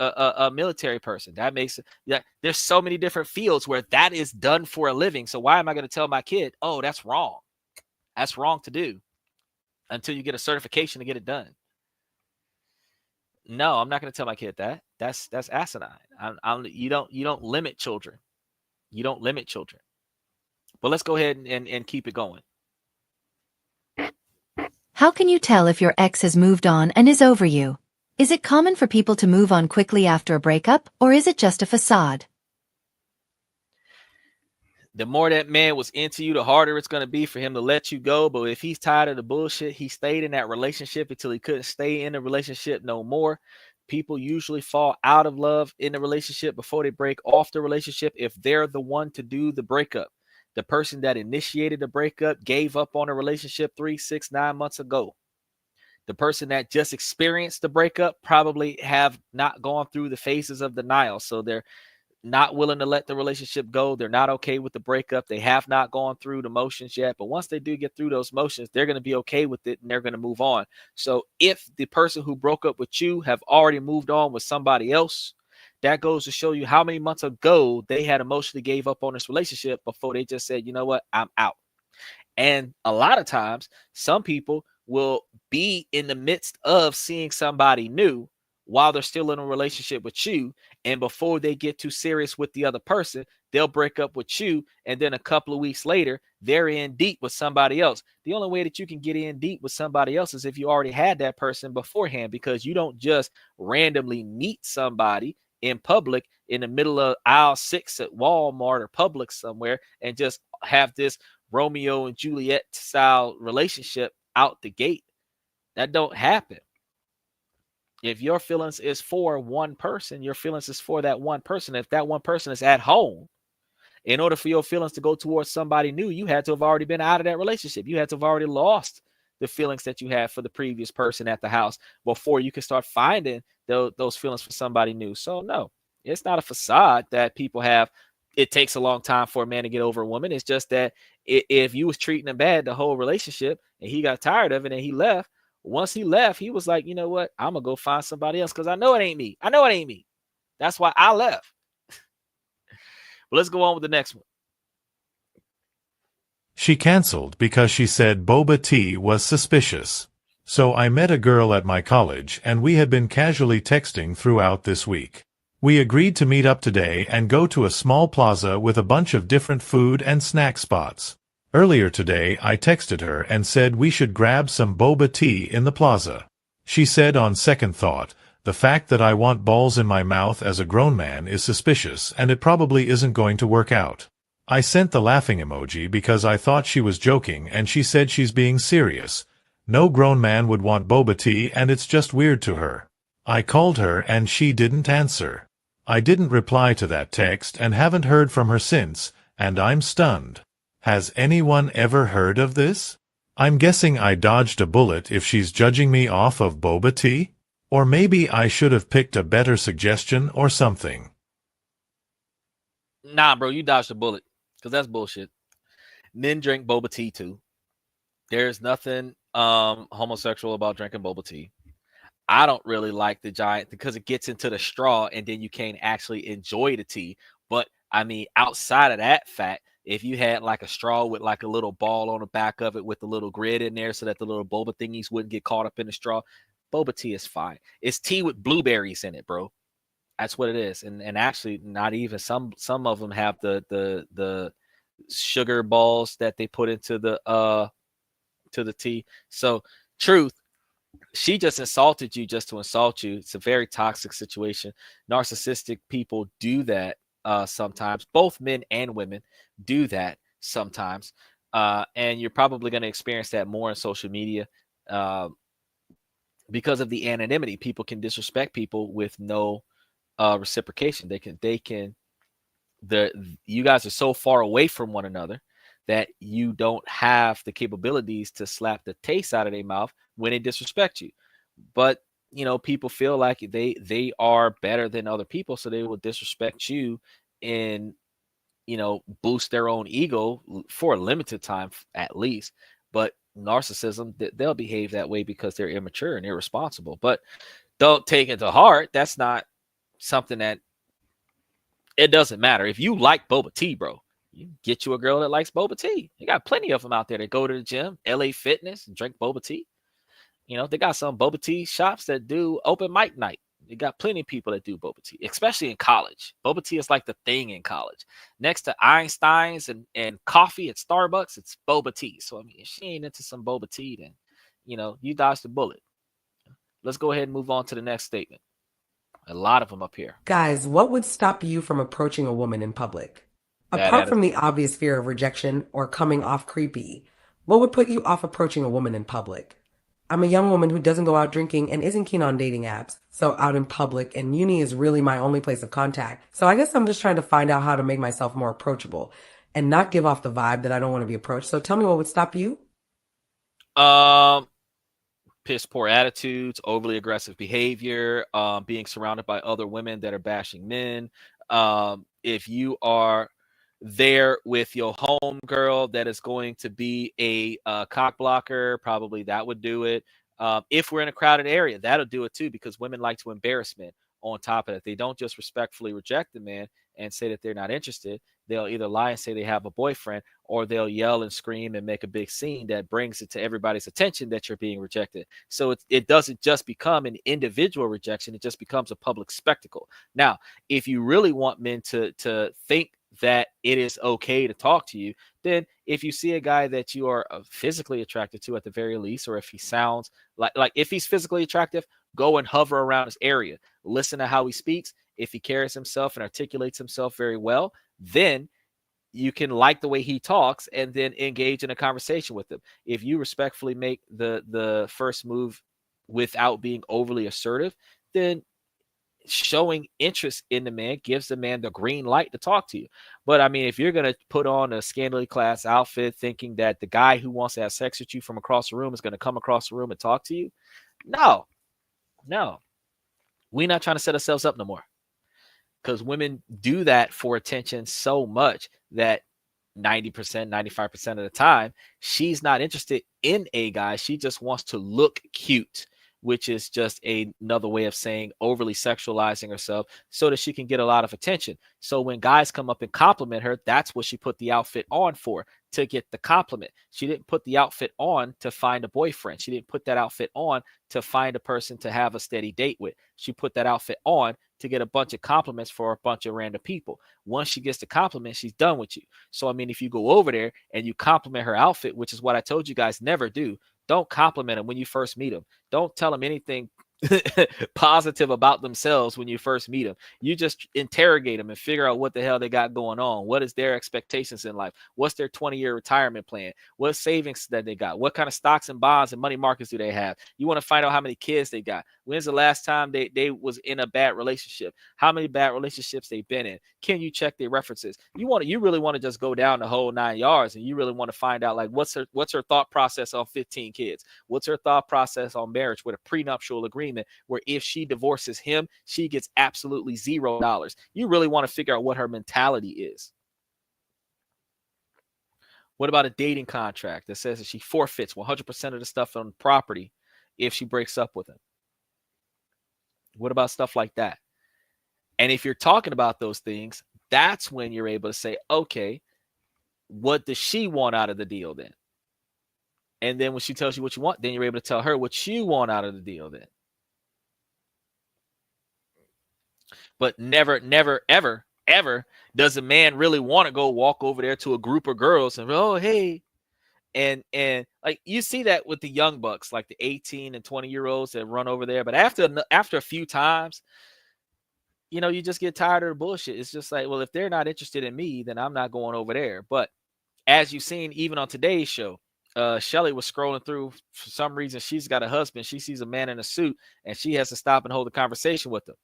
military person. That makes there's so many different fields where that is done for a living. So why am I going to tell my kid, oh, that's wrong? That's wrong to do until you get a certification to get it done. No, I'm not going to tell my kid that. That's asinine. You don't limit children. You don't limit children. But let's go ahead and keep it going. How can you tell if your ex has moved on and is over you? Is it common for people to move on quickly after a breakup, or is it just a facade? The more that man was into you, the harder it's going to be for him to let you go. But if he's tired of the bullshit, he stayed in that relationship until he couldn't stay in the relationship no more. People usually fall out of love in the relationship before they break off the relationship if they're the one to do the breakup. The person that initiated the breakup gave up on a relationship 3, 6, 9 months ago. The person that just experienced the breakup probably have not gone through the phases of denial. So they're not willing to let the relationship go. They're not okay with the breakup. They have not gone through the motions yet. But once they do get through those motions, they're going to be okay with it and they're going to move on. So if the person who broke up with you have already moved on with somebody else, that goes to show you how many months ago they had emotionally gave up on this relationship before they just said, you know what, I'm out. And a lot of times, some people will be in the midst of seeing somebody new while they're still in a relationship with you. And before they get too serious with the other person, they'll break up with you. And then a couple of weeks later, they're in deep with somebody else. The only way that you can get in deep with somebody else is if you already had that person beforehand, because you don't just randomly meet somebody in public in the middle of aisle 6 at Walmart or Publix somewhere and just have this Romeo and Juliet style relationship out the gate. That don't happen. If your feelings is for one person, your feelings is for that one person. If that one person is at home, in order for your feelings to go towards somebody new, you had to have already been out of that relationship. You had to have already lost the feelings that you had for the previous person at the house before you can start finding those feelings for somebody new. So no, it's not a facade that people have. It takes a long time for a man to get over a woman. It's just that if you was treating him bad the whole relationship and he got tired of it and he left, once he left, he was like, you know what? I'm going to go find somebody else because I know it ain't me. I know it ain't me. That's why I left. But let's go on with the next one. She canceled because she said boba tea was suspicious. So I met a girl at my college and we had been casually texting throughout this week. We agreed to meet up today and go to a small plaza with a bunch of different food and snack spots. Earlier today I texted her and said we should grab some boba tea in the plaza. She said on second thought, the fact that I want balls in my mouth as a grown man is suspicious and it probably isn't going to work out. I sent the laughing emoji because I thought she was joking and she said she's being serious. No grown man would want boba tea and it's just weird to her. I called her and she didn't answer. I didn't reply to that text and haven't heard from her since, and I'm stunned. Has anyone ever heard of this? I'm guessing I dodged a bullet if she's judging me off of boba tea? Or maybe I should have picked a better suggestion or something. Nah, bro, you dodged a bullet because that's bullshit. Men drink boba tea too. There's nothing homosexual about drinking boba tea. I don't really like the giant because it gets into the straw and then you can't actually enjoy the tea. But I mean, outside of that fact, if you had like a straw with like a little ball on the back of it with a little grid in there so that the little boba thingies wouldn't get caught up in the straw, boba tea is fine. It's tea with blueberries in it, bro. That's what it is. And actually not even some of them have the sugar balls that they put into the tea. So truth, she just insulted you just to insult you. It's a very toxic situation. Narcissistic people do that sometimes. Both men and women do that sometimes. And you're probably going to experience that more in social media because of the anonymity. People can disrespect people with no reciprocation. You guys are so far away from one another that you don't have the capabilities to slap the taste out of their mouth when they disrespect you. But people feel like they are better than other people, so they will disrespect you and boost their own ego for a limited time at least. But narcissism, they'll behave that way because they're immature and irresponsible. But don't take it to heart. That's not something that it doesn't matter. If you like boba tea, bro, you get you a girl that likes boba tea. You got plenty of them out there that go to the gym, LA Fitness, and drink boba tea. They got some boba tea shops that do open mic night. You got plenty of people that do boba tea, especially in college. Boba tea is like the thing in college. Next to Einstein's and coffee at Starbucks, it's boba tea. So, I mean, if she ain't into some boba tea, then, you dodged the bullet. Let's go ahead and move on to the next statement. A lot of them up here. Guys, what would stop you from approaching a woman in public? Bad Apart from the attitude. obvious fear of rejection or coming off creepy, what would put you off approaching a woman in public? I'm a young woman who doesn't go out drinking and isn't keen on dating apps, so out in public and uni is really my only place of contact. So I guess I'm just trying to find out how to make myself more approachable and not give off the vibe that I don't want to be approached. So tell me what would stop you? Piss poor attitudes, overly aggressive behavior, being surrounded by other women that are bashing men. If you are there with your home girl that is going to be a cock blocker, probably that would do it. If we're in a crowded area, that'll do it too, because women like to embarrass men. On top of that, they don't just respectfully reject the man and say that they're not interested. They'll either lie and say they have a boyfriend, or they'll yell and scream and make a big scene that brings it to everybody's attention that you're being rejected. So it doesn't just become an individual rejection. It just becomes a public spectacle. Now, if you really want men to think that it is okay to talk to you, then if you see a guy that you are physically attracted to at the very least, or if he sounds like if he's physically attractive, go and hover around his area. Listen to how he speaks. If he carries himself and articulates himself very well, then you can like the way he talks and then engage in a conversation with him. If you respectfully make the first move without being overly assertive, then showing interest in the man gives the man the green light to talk to you. But I mean, if you're going to put on a scantily class outfit thinking that the guy who wants to have sex with you from across the room is going to come across the room and talk to you, no, we're not trying to set ourselves up no more, because women do that for attention so much that 90%, 95% of the time, she's not interested in a guy. She just wants to look cute, which is just another way of saying overly sexualizing herself so that she can get a lot of attention. So when guys come up and compliment her, that's what she put the outfit on for, to get the compliment. She didn't put the outfit on to find a boyfriend. She didn't put that outfit on to find a person to have a steady date with. She put that outfit on to get a bunch of compliments for a bunch of random people. Once she gets the compliment, she's done with you. So, I mean, if you go over there and you compliment her outfit, which is what I told you guys never do, don't compliment them when you first meet them. Don't tell them anything positive about themselves when you first meet them. You just interrogate them and figure out what the hell they got going on. What is their expectations in life? What's their 20-year retirement plan? What savings that they got? What kind of stocks and bonds and money markets do they have? You want to find out how many kids they got. When's the last time they was in a bad relationship? How many bad relationships they've been in? Can you check their references? You really want to just go down the whole 9 yards, and you really want to find out, like, what's her thought process on 15 kids? What's her thought process on marriage with a prenuptial agreement where if she divorces him, she gets absolutely $0? You really want to figure out what her mentality is. What about a dating contract that says that she forfeits 100% of the stuff on the property if she breaks up with him? What about stuff like that? And if you're talking about those things, that's when you're able to say, okay, what does she want out of the deal then? And then when she tells you what you want, then you're able to tell her what you want out of the deal then. But never, ever does a man really want to go walk over there to a group of girls and, oh, hey. And like, you see that with the young bucks, like the 18 and 20-year-olds that run over there. But after a few times, you know, you just get tired of the bullshit. It's just like, well, if they're not interested in me, then I'm not going over there. But as you've seen, even on today's show, Shelly was scrolling through. For some reason, she's got a husband. She sees a man in a suit, and she has to stop and hold a conversation with him.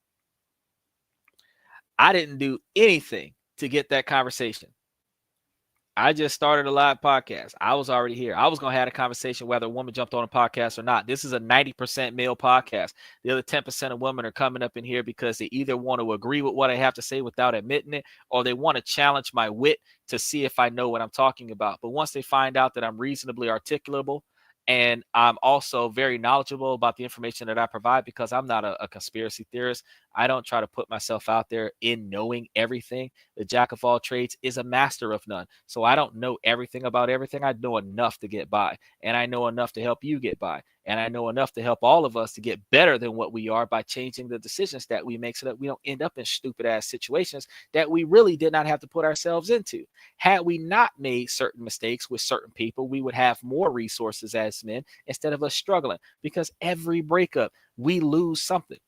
I didn't do anything to get that conversation. I just started a live podcast. I was already here. I was going to have a conversation whether a woman jumped on a podcast or not. This is a 90% male podcast. The other 10% of women are coming up in here because they either want to agree with what I have to say without admitting it, or they want to challenge my wit to see if I know what I'm talking about. But once they find out that I'm reasonably articulable, and I'm also very knowledgeable about the information that I provide, because I'm not a conspiracy theorist. I don't try to put myself out there in knowing everything. The jack of all trades is a master of none. So I don't know everything about everything. I know enough to get by, and I know enough to help you get by. And I know enough to help all of us to get better than what we are by changing the decisions that we make so that we don't end up in stupid ass situations that we really did not have to put ourselves into. Had we not made certain mistakes with certain people, we would have more resources as men instead of us struggling, because every breakup, we lose something.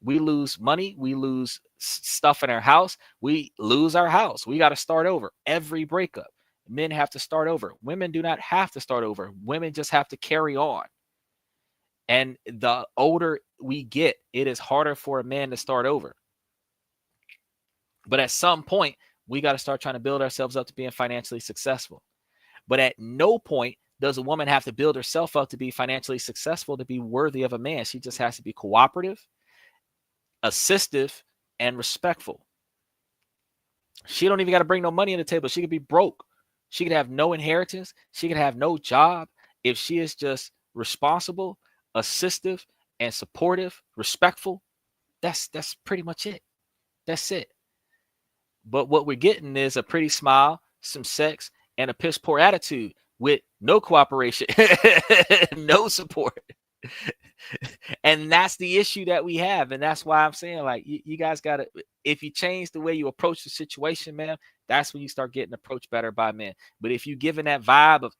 We lose money. We lose stuff in our house. We lose our house. We got to start over. Every breakup, men have to start over. Women do not have to start over. Women just have to carry on. And the older we get, it is harder for a man to start over. But at some point, we got to start trying to build ourselves up to being financially successful. But at no point does a woman have to build herself up to be financially successful to be worthy of a man. She just has to be cooperative, assistive, and respectful. She don't even got to bring no money on the table. She could be broke. She could have no inheritance. She could have no job. If she is just responsible, assistive, and supportive, respectful, that's pretty much it. That's it. But what we're getting is a pretty smile, some sex, and a piss poor attitude with no cooperation, no support. And that's the issue that we have. And that's why I'm saying, like, you guys got to, if you change the way you approach the situation, man, that's when you start getting approached better by men. But if you giving that vibe of,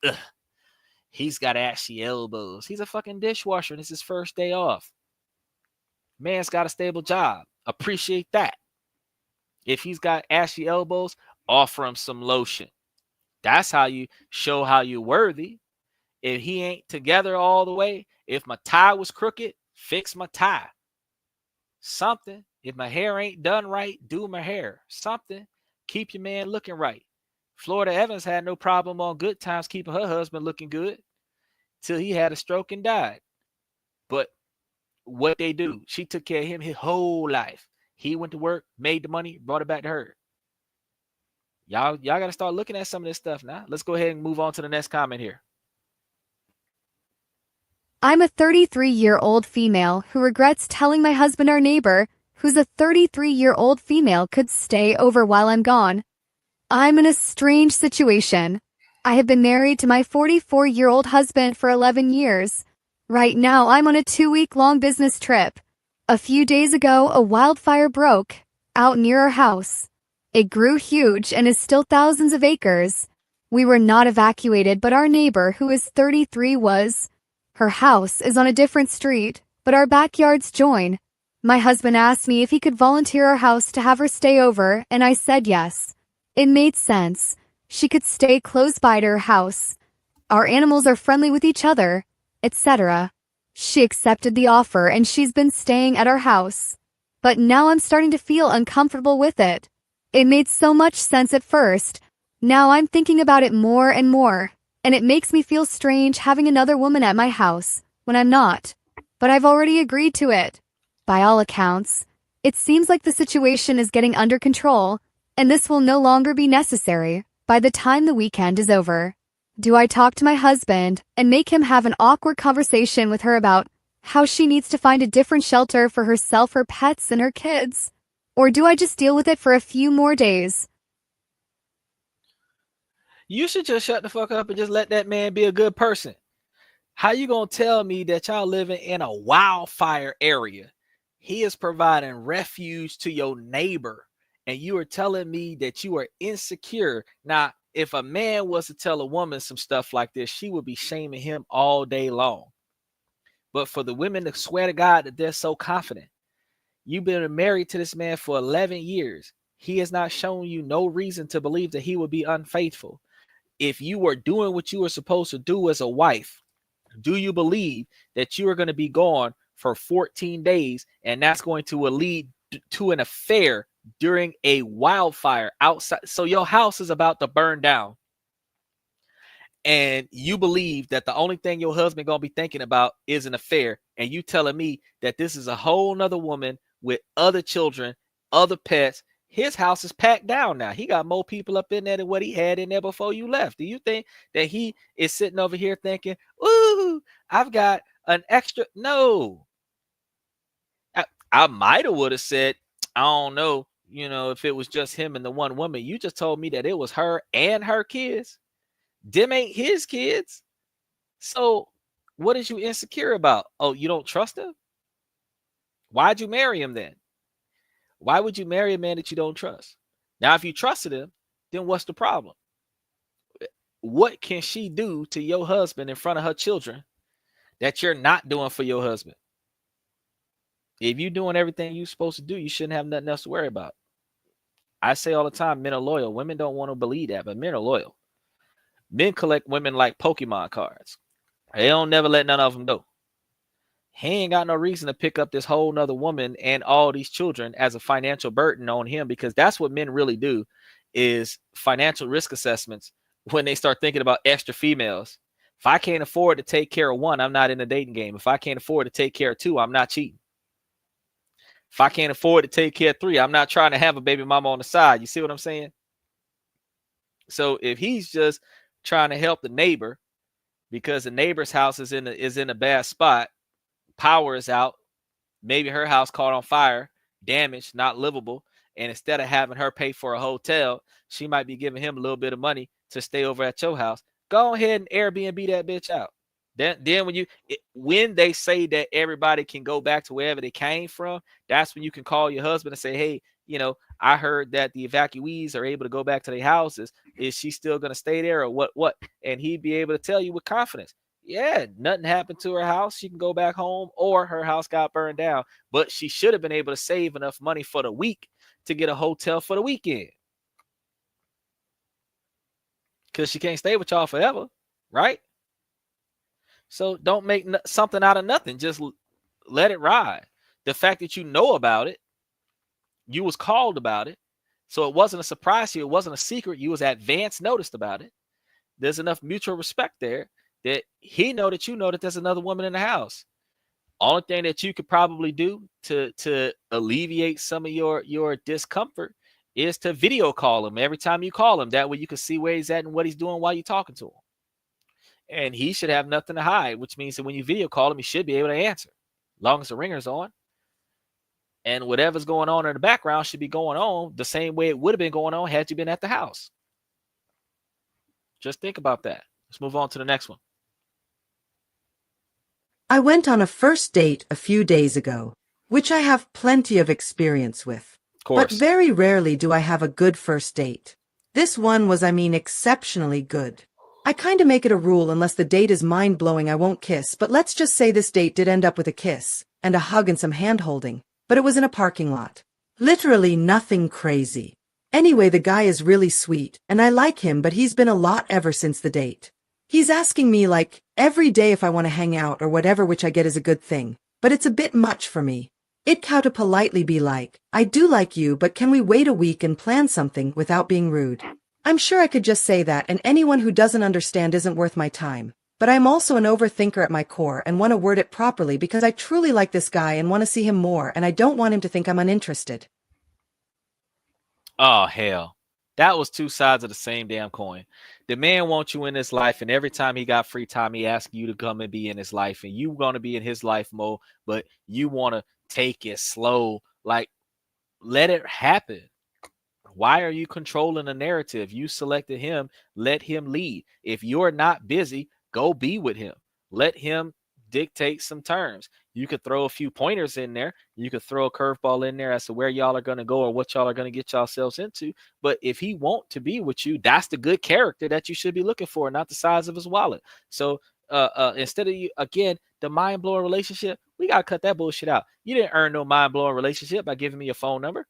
he's got ashy elbows, he's a fucking dishwasher and it's his first day off. Man's got a stable job. Appreciate that. If he's got ashy elbows, offer him some lotion. That's how you show how you're worthy. If he ain't together all the way, if my tie was crooked, fix my tie. Something. If my hair ain't done right, do my hair. Something. Keep your man looking right. Florida Evans had no problem on good times keeping her husband looking good till he had a stroke and died. But what they do, she took care of him his whole life. He went to work, made the money, brought it back to her. Y'all got to start looking at some of this stuff now. Let's go ahead and move on to the next comment here. I'm a 33-year-old female who regrets telling my husband our neighbor, who's a 33-year-old female, could stay over while I'm gone. I'm in a strange situation. I have been married to my 44-year-old husband for 11 years. Right now, I'm on a 2-week-long business trip. A few days ago, a wildfire broke out near our house. It grew huge and is still thousands of acres. We were not evacuated, but our neighbor, who is 33, was. Her house is on a different street, but our backyards join. My husband asked me if he could volunteer our house to have her stay over, and I said yes. It made sense. She could stay close by to her house. Our animals are friendly with each other, etc. She accepted the offer and she's been staying at our house. But now I'm starting to feel uncomfortable with it. It made so much sense at first. Now I'm thinking about it more and more, and it makes me feel strange having another woman at my house when I'm not. But I've already agreed to it. By all accounts, it seems like the situation is getting under control, and this will no longer be necessary by the time the weekend is over. Do I talk to my husband and make him have an awkward conversation with her about how she needs to find a different shelter for herself, her pets, and her kids? Or do I just deal with it for a few more days? You should just shut the fuck up and just let that man be a good person. How you gonna tell me that y'all living in a wildfire area? He is providing refuge to your neighbor, and you are telling me that you are insecure. Now, if a man was to tell a woman some stuff like this, she would be shaming him all day long. But for the women to swear to God that they're so confident, you've been married to this man for 11 years. He has not shown you no reason to believe that he would be unfaithful. If you were doing what you were supposed to do as a wife, do you believe that you are going to be gone for 14 days and that's going to lead to an affair during a wildfire outside? So your house is about to burn down, and you believe that the only thing your husband gonna be thinking about is an affair, and you telling me that this is a whole nother woman with other children, other pets. His house is packed down now. He got more people up in there than what he had in there before you left. Do you think that he is sitting over here thinking, ooh, I've got an extra? No. I might have would have said, I don't know, if it was just him and the one woman. You just told me that it was her and her kids. Them ain't his kids. So what is you insecure about? Oh, you don't trust him? Why'd you marry him then? Why would you marry a man that you don't trust? Now, if you trusted him, then what's the problem? What can she do to your husband in front of her children that you're not doing for your husband? If you're doing everything you're supposed to do, you shouldn't have nothing else to worry about. I say all the time, men are loyal. Women don't want to believe that, but men are loyal. Men collect women like Pokemon cards. They don't never let none of them go. He ain't got no reason to pick up this whole nother woman and all these children as a financial burden on him, because that's what men really do, is financial risk assessments when they start thinking about extra females. If I can't afford to take care of one, I'm not in the dating game. If I can't afford to take care of two, I'm not cheating. If I can't afford to take care of three, I'm not trying to have a baby mama on the side. You see what I'm saying? So if he's just trying to help the neighbor because the neighbor's house is in a bad spot, power is out, maybe her house caught on fire, damaged, not livable, and instead of having her pay for a hotel, she might be giving him a little bit of money to stay over at your house. Go ahead and Airbnb that bitch out. Then when they say that everybody can go back to wherever they came from, that's when you can call your husband and say, hey, I heard that the evacuees are able to go back to their houses. Is she still going to stay there or what? And he'd be able to tell you with confidence, yeah, nothing happened to her house. She can go back home, or her house got burned down, but she should have been able to save enough money for the week to get a hotel for the weekend. Because she can't stay with y'all forever, right? So don't make something out of nothing. Just let it ride. The fact that you know about it, you was called about it, so it wasn't a surprise to you. It wasn't a secret. You was advance noticed about it. There's enough mutual respect there that he know that you know that there's another woman in the house. Only thing that you could probably do to alleviate some of your discomfort is to video call him every time you call him. That way you can see where he's at and what he's doing while you're talking to him. And he should have nothing to hide, which means that when you video call him, he should be able to answer, as long as the ringer's on. And whatever's going on in the background should be going on the same way it would have been going on had you been at the house. Just think about that. Let's move on to the next one. I went on a first date a few days ago, which I have plenty of experience with. Of But course. very rarely do I have a good first date. This one was, exceptionally good. I kinda make it a rule unless the date is mind-blowing I won't kiss, but let's just say this date did end up with a kiss, and a hug and some hand-holding, but it was in a parking lot. Literally nothing crazy. Anyway, the guy is really sweet, and I like him, but he's been a lot ever since the date. He's asking me, like, every day if I want to hang out or whatever, which I get is a good thing, but it's a bit much for me. It cow to politely be like, I do like you, but can we wait a week and plan something without being rude? I'm sure I could just say that, and anyone who doesn't understand isn't worth my time. But I'm also an overthinker at my core and want to word it properly because I truly like this guy and want to see him more, and I don't want him to think I'm uninterested. Oh, hell. That was two sides of the same damn coin. The man wants you in his life, and every time he got free time, he asks you to come and be in his life, and you going to be in his life mode, but you want to take it slow. Like, let it happen. Why are you controlling the narrative? You selected him. Let him lead. If you're not busy, go be with him. Let him dictate some terms. You could throw a few pointers in there. You could throw a curveball in there as to where y'all are going to go or what y'all are going to get yourselves into. But if he want to be with you, that's the good character that you should be looking for, not the size of his wallet. So instead of you, again, the mind-blowing relationship, we got to cut that bullshit out. You didn't earn no mind-blowing relationship by giving me your phone number.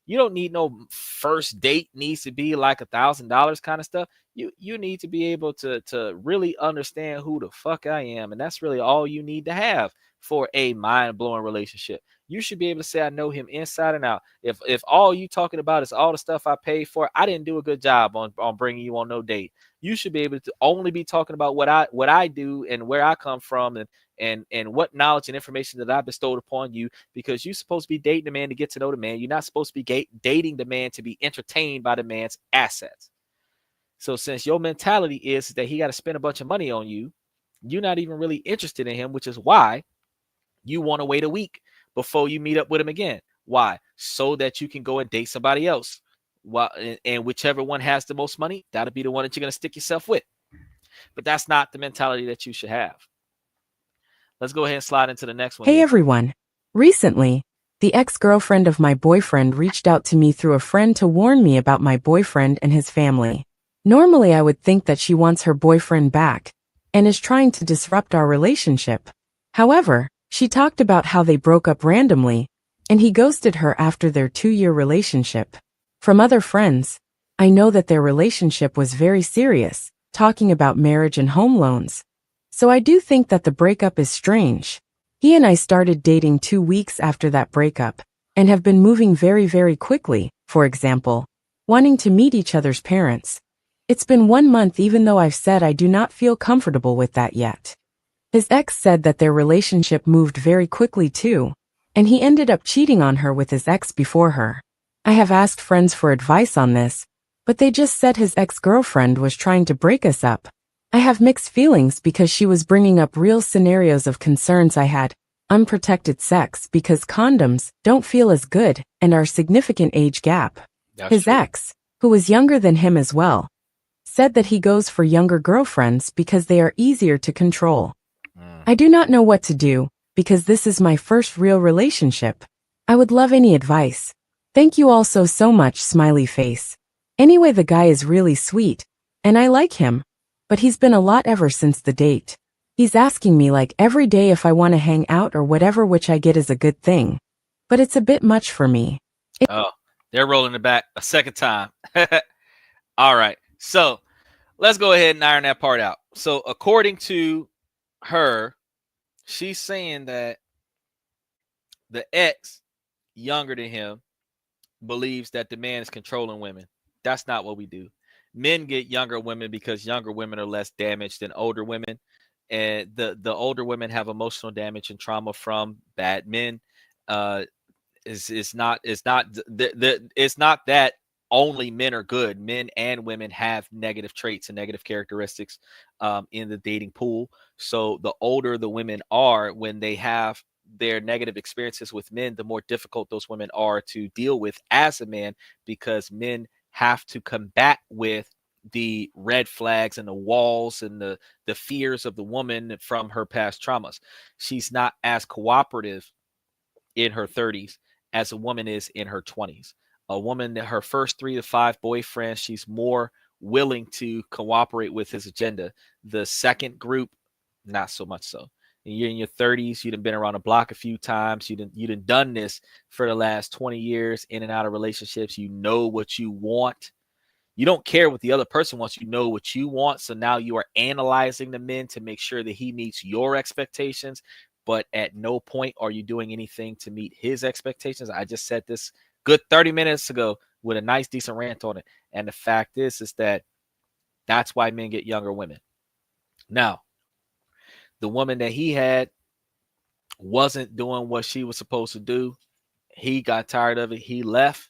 You don't need no first date needs to be like $1,000 kind of stuff. You need to be able to really understand who the fuck I am. And that's really all you need to have for a mind-blowing relationship. You should be able to say, I know him inside and out. If all you talking about is all the stuff I paid for, I didn't do a good job on bringing you on no date. You should be able to only be talking about what I do and where I come from and what knowledge and information that I bestowed upon you, because you're supposed to be dating the man to get to know the man. You're not supposed to be dating the man to be entertained by the man's assets. So since your mentality is that he got to spend a bunch of money on you, you're not even really interested in him, which is why you want to wait a week before you meet up with him again. Why? So that you can go and date somebody else. And whichever one has the most money, that'll be the one that you're going to stick yourself with. But that's not the mentality that you should have. Let's go ahead and slide into the next one. Hey everyone. Recently, the ex-girlfriend of my boyfriend reached out to me through a friend to warn me about my boyfriend and his family. Normally I would think that she wants her boyfriend back and is trying to disrupt our relationship. However, she talked about how they broke up randomly and he ghosted her after their 2-year relationship. From other friends, I know that their relationship was very serious, talking about marriage and home loans. So I do think that the breakup is strange. He and I started dating 2 weeks after that breakup and have been moving very, very quickly, for example, wanting to meet each other's parents. It's been 1 month even though I've said I do not feel comfortable with that yet. His ex said that their relationship moved very quickly too, and he ended up cheating on her with his ex before her. I have asked friends for advice on this, but they just said his ex-girlfriend was trying to break us up. I have mixed feelings because she was bringing up real scenarios of concerns I had, unprotected sex because condoms don't feel as good and our significant age gap. His ex, who was younger than him as well, said that he goes for younger girlfriends because they are easier to control. I do not know what to do because this is my first real relationship. I would love any advice. Thank you all so much, smiley face. Anyway, the guy is really sweet, and I like him, but he's been a lot ever since the date. He's asking me like every day if I want to hang out or whatever, which I get is a good thing. But it's a bit much for me. Oh, they're rolling it back a second time. All right. So let's go ahead and iron that part out. So according to her, she's saying that the ex, younger than him, believes that the man is controlling women. That's not what we do. Men get younger women because younger women are less damaged than older women. And the older women have emotional damage and trauma from bad men. It's not that only men are good. Men and women have negative traits and negative characteristics in the dating pool. So the older the women are, when they have their negative experiences with men, the more difficult those women are to deal with as a man, because men have to combat with the red flags and the walls and the fears of the woman from her past traumas. She's not as cooperative in her 30s as a woman is in her 20s. A woman that her first 3 to 5 boyfriends, she's more willing to cooperate with his agenda. The second group, not so much so. You're in your 30s, you've been around the block a few times, you've done this for the last 20 years, in and out of relationships. You know what you want. You don't care what the other person wants. You know what you want. So now you are analyzing the men to make sure that he meets your expectations, but at no point are you doing anything to meet his expectations. I just said this good 30 minutes ago with a nice, decent rant on it. And the fact is that that's why men get younger women. Now, the woman that he had wasn't doing what she was supposed to do. He got tired of it. He left.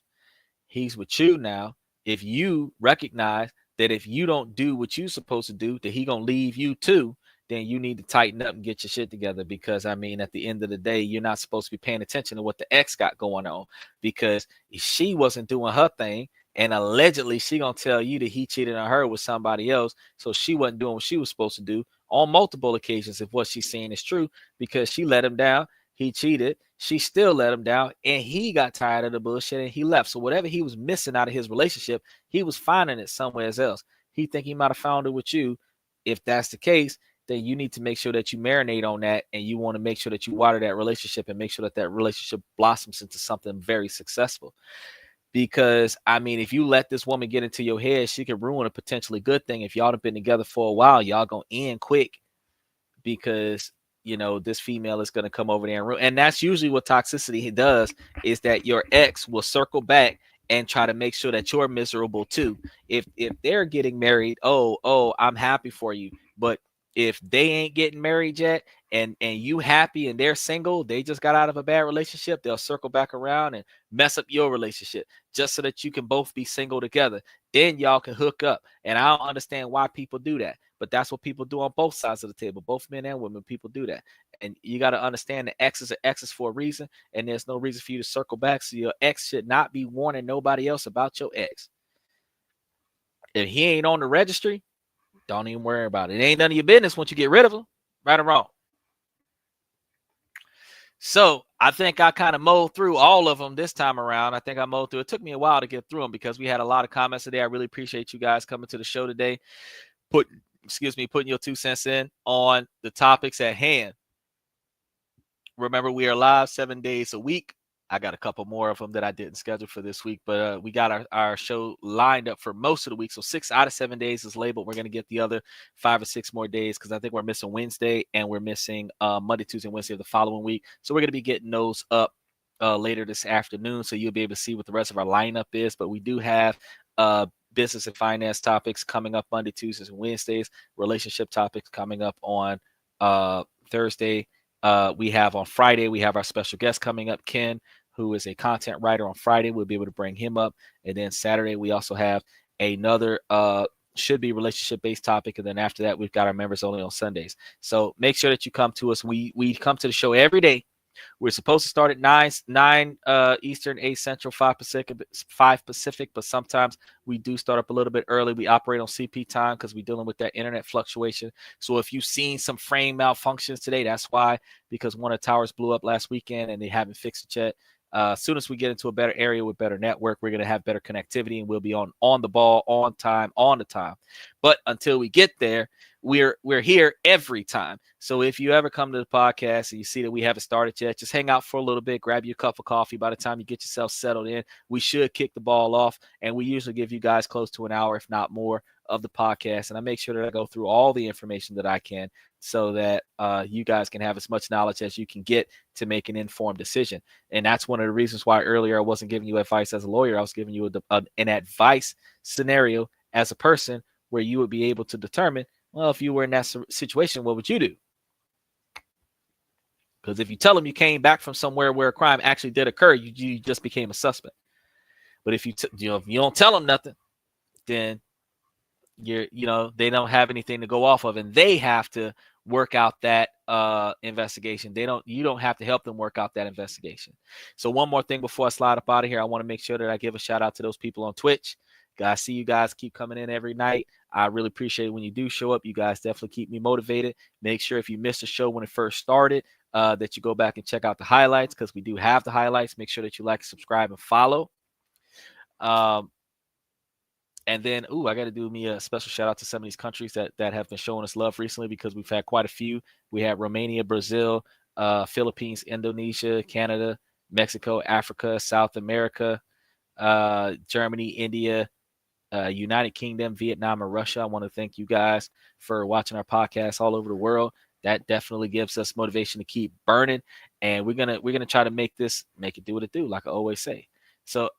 He's with you now. If you recognize that if you don't do what you're supposed to do, that he gonna leave you too, then you need to tighten up and get your shit together. Because I mean, at the end of the day, you're not supposed to be paying attention to what the ex got going on, because she wasn't doing her thing, and allegedly she gonna tell you that he cheated on her with somebody else. So she wasn't doing what she was supposed to do on multiple occasions if what she's saying is true, because she let him down. He cheated. She still let him down, and he got tired of the bullshit and he left. So whatever he was missing out of his relationship, he was finding it somewhere else. He think he might have found it with you. If that's the case, then you need to make sure that you marinate on that, and you want to make sure that you water that relationship and make sure that that relationship blossoms into something very successful. Because I mean, if you let this woman get into your head, she could ruin a potentially good thing. If y'all have been together for a while, y'all gonna end quick, because you know, this female is going to come over there and ruin. And that's usually what toxicity does, is that your ex will circle back and try to make sure that you're miserable too. If they're getting married, I'm happy for you. But if they ain't getting married yet, and you happy and they're single, they just got out of a bad relationship, they'll circle back around and mess up your relationship just so that you can both be single together. Then y'all can hook up. And I don't understand why people do that. But that's what people do on both sides of the table, both men and women. People do that. And you got to understand that exes are exes for a reason, and there's no reason for you to circle back. So your ex should not be warning nobody else about your ex. If he ain't on the registry, don't even worry about it. It ain't none of your business once you get rid of him, right or wrong. So I think I kind of mowed through all of them this time around. I think I mowed through. It took me a while to get through them because we had a lot of comments today. I really appreciate you guys coming to the show today. Putting your 2 cents in on the topics at hand. Remember, we are live 7 days a week. I got a couple more of them that I didn't schedule for this week, but we got our show lined up for most of the week. So 6 out of 7 days is labeled. We're going to get the other 5 or 6 more days, because I think we're missing Wednesday, and we're missing Monday, Tuesday, and Wednesday of the following week. So we're going to be getting those up later this afternoon, so you'll be able to see what the rest of our lineup is. But we do have business and finance topics coming up Monday, Tuesdays, and Wednesdays. Relationship topics coming up on Thursday. We have on Friday, we have our special guest coming up, Ken, who is a content writer on Friday. We'll be able to bring him up. And then Saturday, we also have another should be relationship-based topic. And then after that, we've got our members only on Sundays. So make sure that you come to us. We come to the show every day. We're supposed to start at 9 Eastern, 8 Central, 5 Pacific, but sometimes we do start up a little bit early. We operate on CP time because we're dealing with that internet fluctuation. So if you've seen some frame malfunctions today, that's why, because one of the towers blew up last weekend and they haven't fixed it yet. As soon as we get into a better area with better network, we're going to have better connectivity, and we'll be on the ball, on time, on the time. But until we get there, we're here every time. So if you ever come to the podcast and you see that we haven't started yet, just hang out for a little bit, grab your cup of coffee. By the time you get yourself settled in, we should kick the ball off. And we usually give you guys close to an hour, if not more, of the podcast. And I make sure that I go through all the information that I can, so that you guys can have as much knowledge as you can get to make an informed decision. And that's one of the reasons why earlier I wasn't giving you advice as a lawyer. I was giving you an advice scenario as a person, where you would be able to determine, well, if you were in that situation, what would you do? Because if you tell them you came back from somewhere where a crime actually did occur, you just became a suspect. But if if you don't tell them nothing, then they don't have anything to go off of, and they have to work out that investigation. You don't have to help them work out that investigation. So one more thing before I slide up out of here, I want to make sure that I give a shout out to those people on Twitch. I see you guys keep coming in every night. I really appreciate it when you do show up. You guys definitely keep me motivated. Make sure if you missed the show when it first started, that you go back and check out the highlights, because we do have the highlights. Make sure that you like, subscribe, and follow. And then, I got to do me a special shout out to some of these countries that have been showing us love recently, because we've had quite a few. We had Romania, Brazil, Philippines, Indonesia, Canada, Mexico, Africa, South America, Germany, India, United Kingdom, Vietnam, and Russia. I want to thank you guys for watching our podcast all over the world. That definitely gives us motivation to keep burning. And we're gonna try to make it do what it do, like I always say. So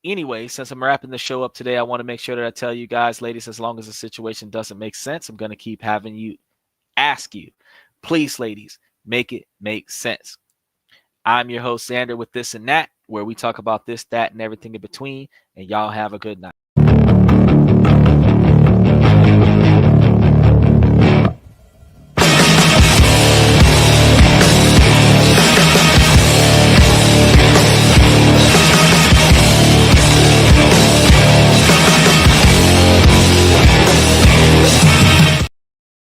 anyway, since I'm wrapping the show up today, I want to make sure that I tell you guys, ladies, as long as the situation doesn't make sense, I'm going to keep having you ask you, please, ladies, make it make sense. I'm your host, Xander, with This and That, where we talk about this, that, and everything in between. And y'all have a good night.